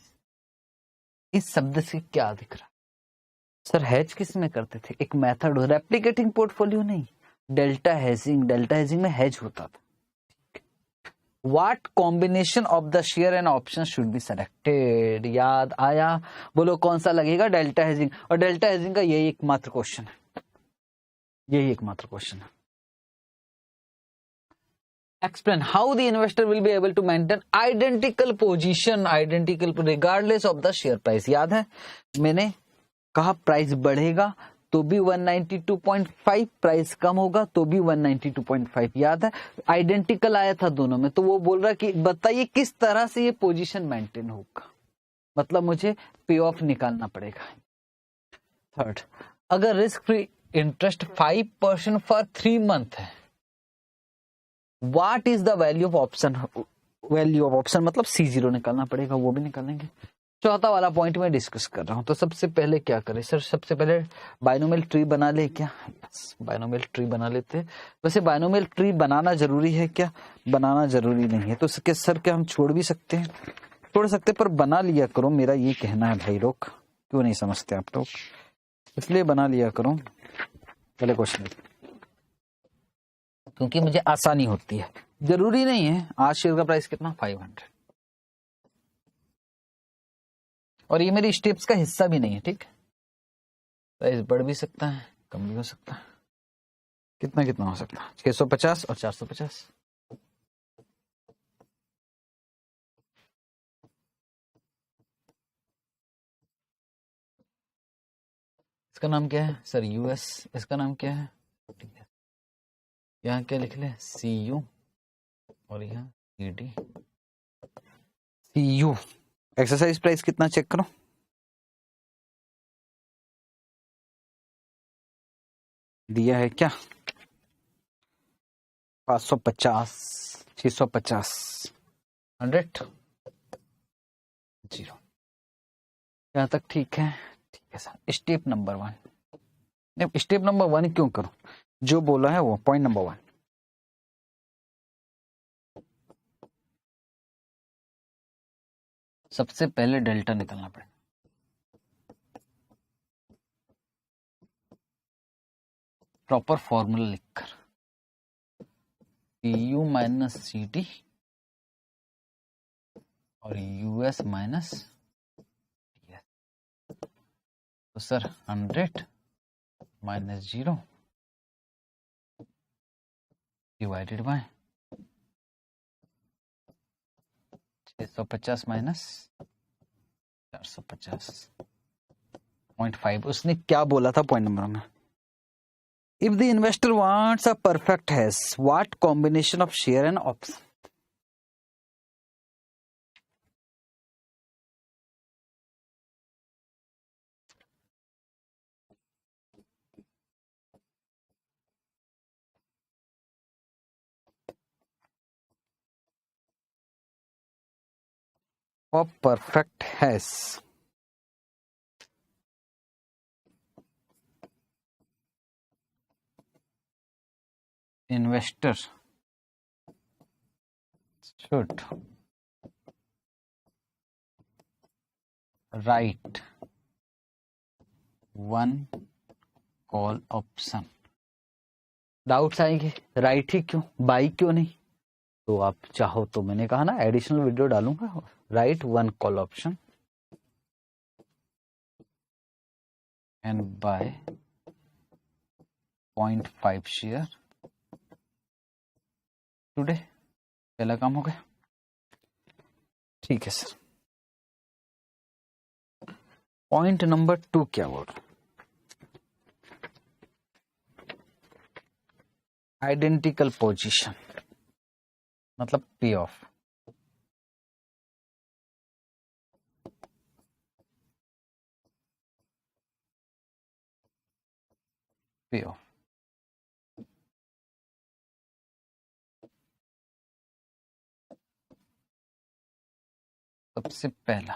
इस शब्द से क्या दिख रहा? सर हेज किस में करते थे? एक मेथड, रेप्लिकेटिंग पोर्टफोलियो नहीं, डेल्टा हेजिंग। डेल्टा हेजिंग में हेज होता था, what combination of the share and option should be selected. याद आया? बोलो कौन सा लगेगा? Delta hedging. और डेल्टा हेजिंग का यही एकमात्र क्वेश्चन है, यही एकमात्र क्वेश्चन है। Explain how the investor will be able to maintain identical position, identical regardless of the share price। याद है मैंने कहा प्राइस बढ़ेगा तो भी 192.5, प्राइस कम होगा तो भी 192.5। याद है आइडेंटिकल आया था दोनों में। तो वो बोल रहा कि बताइए किस तरह से ये पोजीशन मेंटेन होगा, मतलब मुझे पे ऑफ निकालना पड़ेगा। थर्ड, अगर risk free interest 5% for 3 month है, what is the value of option? Value of option मतलब C0 निकालना पड़ेगा, वो भी निकालेंगे। चौथा वाला पॉइंट मैं डिस्कस कर रहा हूं। तो सबसे पहले क्या करें सर? सबसे पहले बाइनोमियल ट्री बना ले क्या? बाइनोमियल ट्री बना लेते हैं। वैसे बाइनोमियल ट्री बनाना जरूरी है क्या? बनाना जरूरी नहीं है। तो इसके सर क्या हम छोड़ भी सकते हैं? छोड़ सकते, पर बना लिया करो, मेरा ये कहना है भाई लोग। क्यों नहीं समझते आप लोग? इसलिए बना लिया करो पहले क्वेश्चन, क्योंकि मुझे आसानी होती है। जरूरी नहीं है। आज शेयर का प्राइस कितना? 500। और ये मेरी स्टेप्स का हिस्सा भी नहीं है, ठीक? प्राइस बढ़ भी सकता है, कम भी हो सकता है। कितना कितना हो सकता है? 650 और 450। इसका नाम क्या है सर? यूएस। इसका नाम क्या है? यहाँ क्या लिख ले? CU और यहाँ CD। CU एक्सरसाइज प्राइस कितना चेक करो। दिया है क्या? 550, 650, 100, 0। यहाँ तक ठीक है? ठीक है sir. Step number 1। Step number 1 क्यों करूं? जो बोला है वो पॉइंट नंबर 1। सबसे पहले डेल्टा निकलना पड़ेगा। प्रॉपर फॉर्मूला लिखकर CU माइनस CD और US माइनस DS। तो sir 100 minus 0 divided by 650 minus 450, 0.5। उसने क्या बोला था पॉइंट नंबर में? If the investor wants a perfect hedge, what combination of share and option? For perfect hedge, investor should write one call option। Doubts आएंगे, right ही क्यों, by क्यों नहीं? तो आप चाहो तो मैंने कहा ना एडिशनल वीडियो डालूंगा। Write one call option and buy 0.5 share today. पहला काम हो गया। ठीक है सर। पॉइंट नंबर 2 क्या बोल रहा? आइडेंटिकल पोजीशन मतलब पे ऑफ। पे ऑफ सबसे पहला,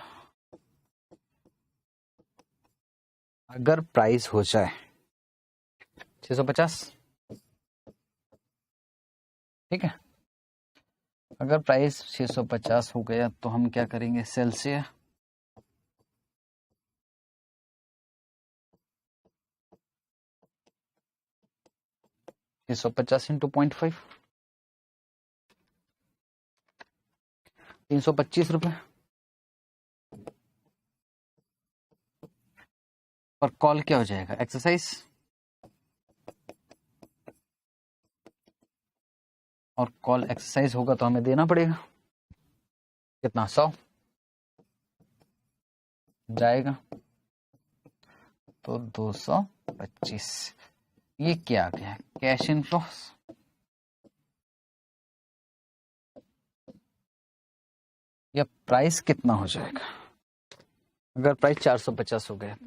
अगर प्राइस हो जाए 650, ठीक है। अगर प्राइस 650 हो गया तो हम क्या करेंगे? सेल से 650 इंटू 0.5। ₹325 और कॉल क्या हो जाएगा, एक्सरसाइज, और कॉल एक्सरसाइज होगा तो हमें देना पड़ेगा कितना, 100 जाएगा तो 225। ये क्या आ गया, कैश इनफ्लो। या प्राइस कितना हो जाएगा, अगर प्राइस 450 हो गया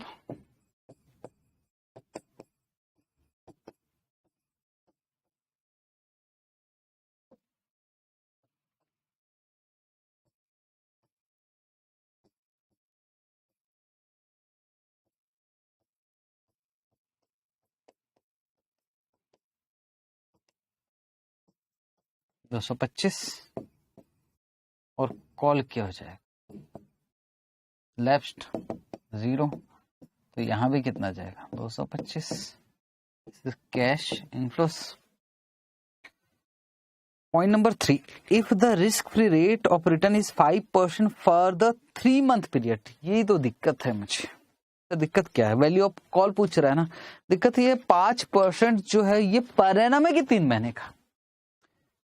तो $225 और कॉल क्या हो जाएगा, लेफ्ट 0, तो यहां भी कितना जाएगा, 225। Cash inflows. Point number 3, if the risk free rate of return is 5% for the 3 month period. यही तो दिक्कत है मुझे। तो दिक्कत क्या है, वैल्यू ऑफ कॉल पूछ रहा है ना, दिक्कत ये 5% जो है ये पर एनम है कि 3 महीने का।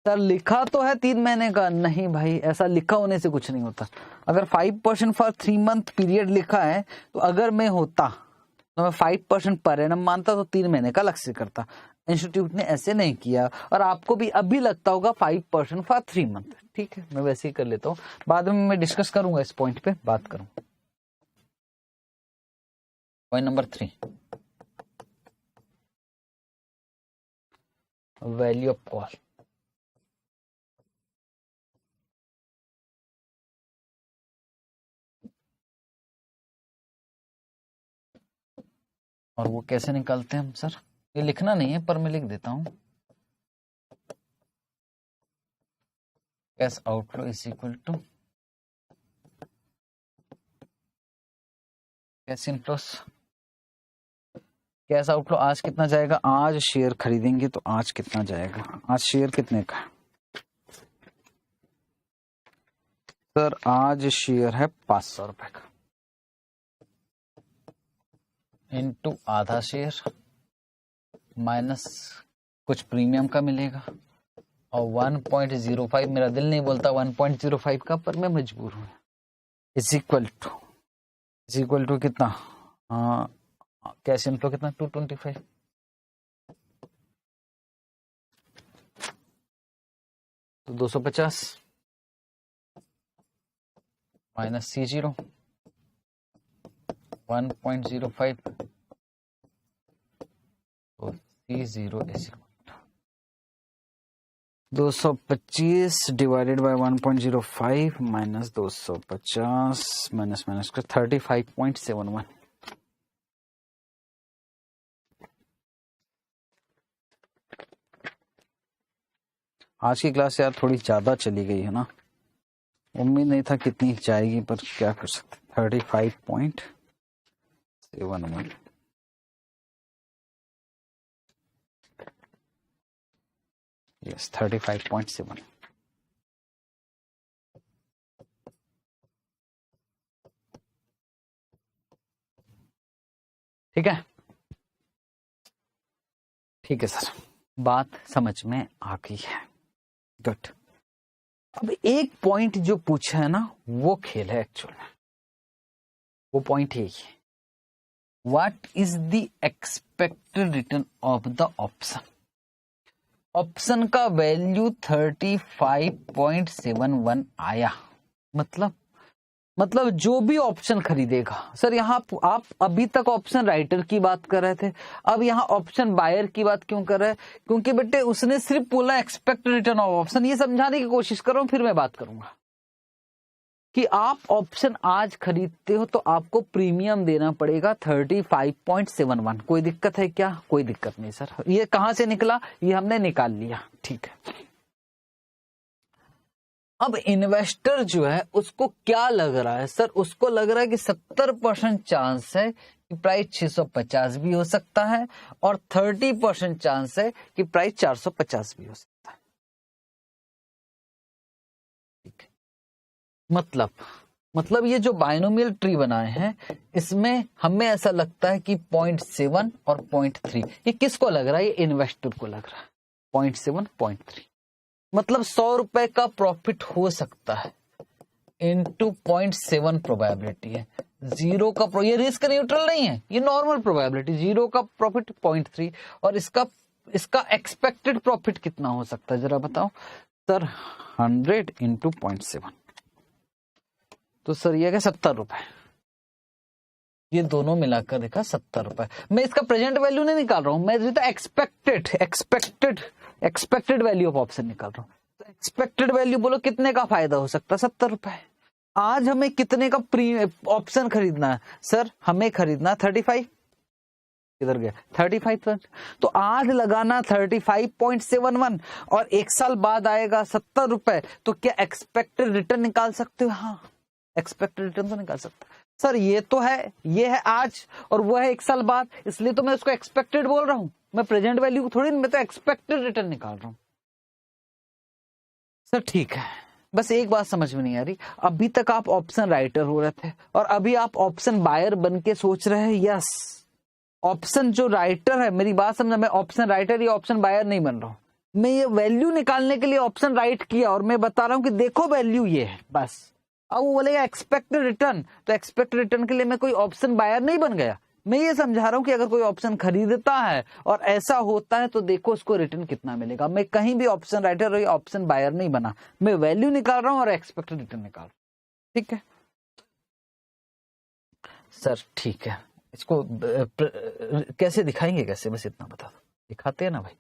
सर लिखा तो है 3 महीने का, नहीं भाई ऐसा लिखा होने से कुछ नहीं होता। अगर 5% फॉर 3 मंथ पीरियड लिखा है तो अगर मैं होता तो मैं 5% पर एनम मानता तो 3 महीने का अलग से करता। इंस्टीट्यूट ने ऐसे नहीं किया और आपको भी अभी लगता होगा 5% फॉर 3 मंथ। ठीक है, मैं वैसे ही कर लेता हूँ, बाद में मैं डिस्कस करूंगा, इस पॉइंट पे बात करूंगा। Point number 3, value of call. और वो कैसे निकालते हैं हम सर, ये लिखना नहीं है पर मैं लिख देता हूं। Cash outflow is equal to cash inflows. Cash outflow आज कितना जाएगा, आज शेयर खरीदेंगे तो आज कितना जाएगा, आज शेयर कितने का सर, आज शेयर है 500 रुपए का, इनटू आधा शेयर माइनस कुछ प्रीमियम का मिलेगा और 1.05, मेरा दिल नहीं बोलता 1.05 का पर मैं मजबूर हूं, इज इक्वल टू कितना, कैश इनफ्लो कितना 225, तो 250 माइनस C0 1.05, तो C0 is 225 divided by 1.05 minus 250 minus का 35.71। आज की क्लास यार थोड़ी ज्यादा चली गई है ना, उम्मीद नहीं था कितनी जाएगी पर क्या कर सकते। 35.71, यस 35.7। ठीक है, ठीक है सर, बात समझ में आ गई है, गुड। अब एक पॉइंट जो पूछा है ना वो खेल है एक्चुअल में, वो पॉइंट है ये, what is the expected return of the option. Option का वैल्यू 35.71 आया, मतलब जो भी ऑप्शन खरीदेगा। सर यहाँ आप अभी तक ऑप्शन राइटर की बात कर रहे थे, अब यहाँ ऑप्शन बायर की बात क्यों कर रहे हैं, क्योंकि बेटे उसने सिर्फ बोला एक्सपेक्ट रिटर्न ऑफ ऑप्शन। ये समझाने की कोशिश कर रहा हूं, फिर मैं बात करूंगा कि आप ऑप्शन आज खरीदते हो तो आपको प्रीमियम देना पड़ेगा 35.71। कोई दिक्कत है क्या, कोई दिक्कत नहीं सर। ये कहां से निकला, ये हमने निकाल लिया, ठीक है। अब इन्वेस्टर जो है उसको क्या लग रहा है सर, उसको लग रहा है कि 70% चांस है कि प्राइस 650 भी हो सकता है और 30% चांस है कि प्राइस 450 भी हो सकता है। ठीक है, मतलब ये जो बाइनोमियल ट्री बनाए हैं इसमें हमें ऐसा लगता है कि 0.7 और 0.3, ये किसको लग रहा है? ये इन्वेस्टर को लग रहा है 0.7 0.3, मतलब 100 रुपए का प्रॉफिट हो सकता है इंटू 0.7 प्रोबेबिलिटी है। जीरो का ये रिस्क न्यूट्रल नहीं है, ये नॉर्मल प्रोबेबिलिटी, जीरो का प्रॉफिट 0.3 और इसका एक्सपेक्टेड प्रॉफिट कितना हो सकता है जरा बताओ सर? 100 इंटू 0.7, तो सर ये क्या 70 रुपए, ये दोनों मिलाकर देखा 70 रुपए। मैं इसका प्रेजेंट वैल्यू नहीं निकाल रहा हूं, मैं तो एक्सपेक्टेड वैल्यू ऑफ ऑप्शन निकाल रहा हूं। तो एक्सपेक्टेड वैल्यू बोलो कितने का फायदा हो सकता है? 70 रुपए। आज हमें कितने का ऑप्शन खरीदना है सर? हमें खरीदना 35, किधर गया 35%, तो आज लगाना 35.71 और एक साल बाद आएगा 70 रुपए, तो क्या एक्सपेक्टेड रिटर्न निकाल सकते हो? हाँ, एक्सपेक्टेड रिटर्न तो निकाल सकते सर। ये तो है, ये है आज और वो है एक साल बाद, इसलिए तो मैं उसको एक्सपेक्टेड बोल रहा हूं, मैं प्रेजेंट वैल्यू को थोड़ी, मैं तो एक्सपेक्टेड रिटर्न निकाल रहा हूं सर। ठीक है, बस एक बात समझ में नहीं आ रही, अभी तक आप ऑप्शन राइटर हो रहे थे और अभी आप ऑप्शन बायर बन के सोच रहे हैं। यस, ऑप्शन जो राइटर है, मेरी बात समझना, मैं ऑप्शन राइटर या ऑप्शन बायर नहीं बन रहा हूं, मैं ये वैल्यू निकालने के लिए ऑप्शन राइट किया और मैं बता रहा हूं कि देखो वैल्यू ये है बस। अब वो बोलेगा एक्सपेक्टेड रिटर्न, तो एक्सपेक्टेड रिटर्न के लिए मैं कोई ऑप्शन बायर नहीं बन गया, मैं ये समझा रहा हूं कि अगर कोई ऑप्शन खरीदता है और ऐसा होता है तो देखो उसको रिटर्न कितना मिलेगा। मैं कहीं भी ऑप्शन राइटर या ऑप्शन बायर नहीं बना, मैं वैल्यू निकाल रहा हूं और एक्सपेक्टेड रिटर्न निकाल रहा हूं। ठीक है सर, ठीक है, इसको कैसे दिखाएंगे, कैसे, बस इतना बता दो। दिखाते हैं ना भाई।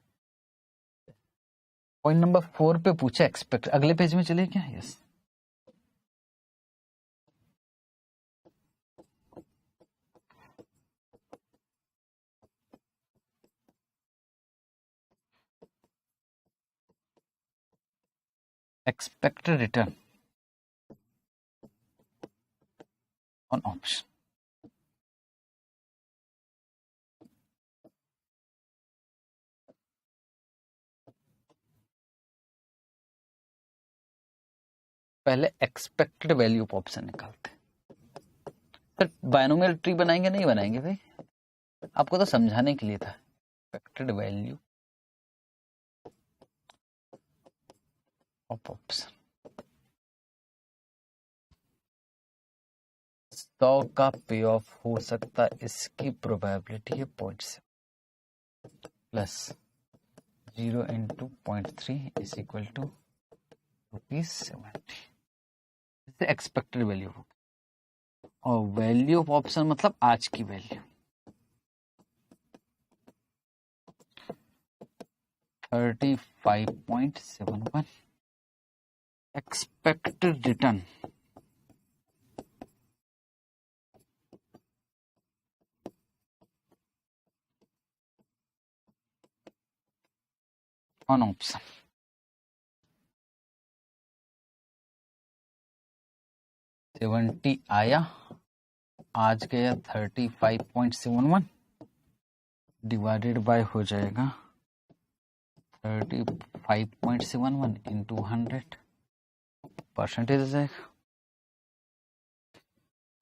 पॉइंट नंबर 4 पे पूछा एक्सपेक्ट, अगले पेज में चलिए क्या? Yes, expected return on option. पहले एक्सपेक्टेड वैल्यू ऑफ ऑप्शन निकालते हैं। फिर बायनोमियल ट्री बनाएंगे, नहीं बनाएंगे भाई, आपको तो समझाने के लिए था। एक्सपेक्टेड वैल्यू ऑफ ऑप्शन, 100 का पे ऑफ हो सकता है, इसकी प्रोबेबिलिटी है 0.7 plus 0 into 0.3 is equal to ₹70। इससे एक्सपेक्टेड वैल्यू होगी और वैल्यू ऑफ ऑप्शन मतलब आज की value 35.71, expected return on option, $70 आया, आज गया 35.71 डिवाइडेड बाय हो जाएगा 35.71 इंटू 100, परसेंटेज आ जाएगा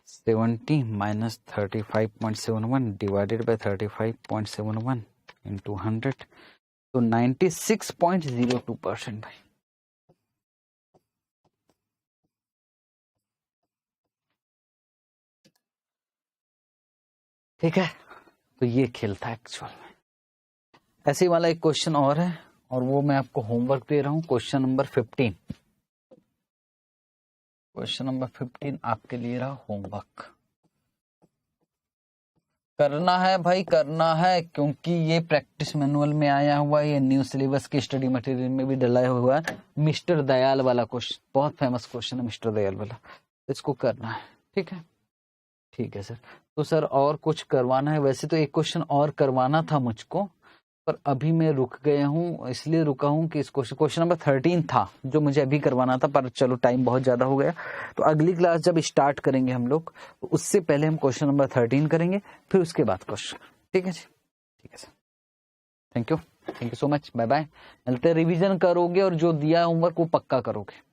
70 माइनस 35.71 डिवाइडेड बाय 35.71 इंटू 100, तो 96.02% भाई। ठीक है, तो ये खेल था एक्चुअल में। ऐसे वाला एक क्वेश्चन और है और वो मैं आपको होमवर्क दे रहा हूं, क्वेश्चन नंबर 15। क्वेश्चन नंबर 15 आपके लिए रहा होमवर्क। करना है भाई, करना है, क्योंकि ये प्रैक्टिस मैनुअल में आया हुआ है, ये न्यू सिलेबस के स्टडी मटेरियल में भी डला हुआ है। मिस्टर दयाल वाला क्वेश्चन, बहुत फेमस क्वेश्चन है मिस्टर दयाल वाला, इसको करना है। ठीक है, ठीक है सर। तो सर और कुछ करवाना है? वैसे तो एक क्वेश्चन और करवाना था मुझको, पर अभी मैं रुक गया हूँ, इसलिए रुका हूँ कि इस क्वेश्चन नंबर 13 था जो मुझे अभी करवाना था, पर चलो टाइम बहुत ज्यादा हो गया, तो अगली क्लास जब स्टार्ट करेंगे हम लोग, तो उससे पहले हम क्वेश्चन नंबर 13 करेंगे, फिर उसके बाद क्वेश्चन। ठीक है जी, ठीक है sir, thank you so much, bye bye. मिलते, रिवीजन करोगे और जो दिया होमवर्क वो पक्का करोगे।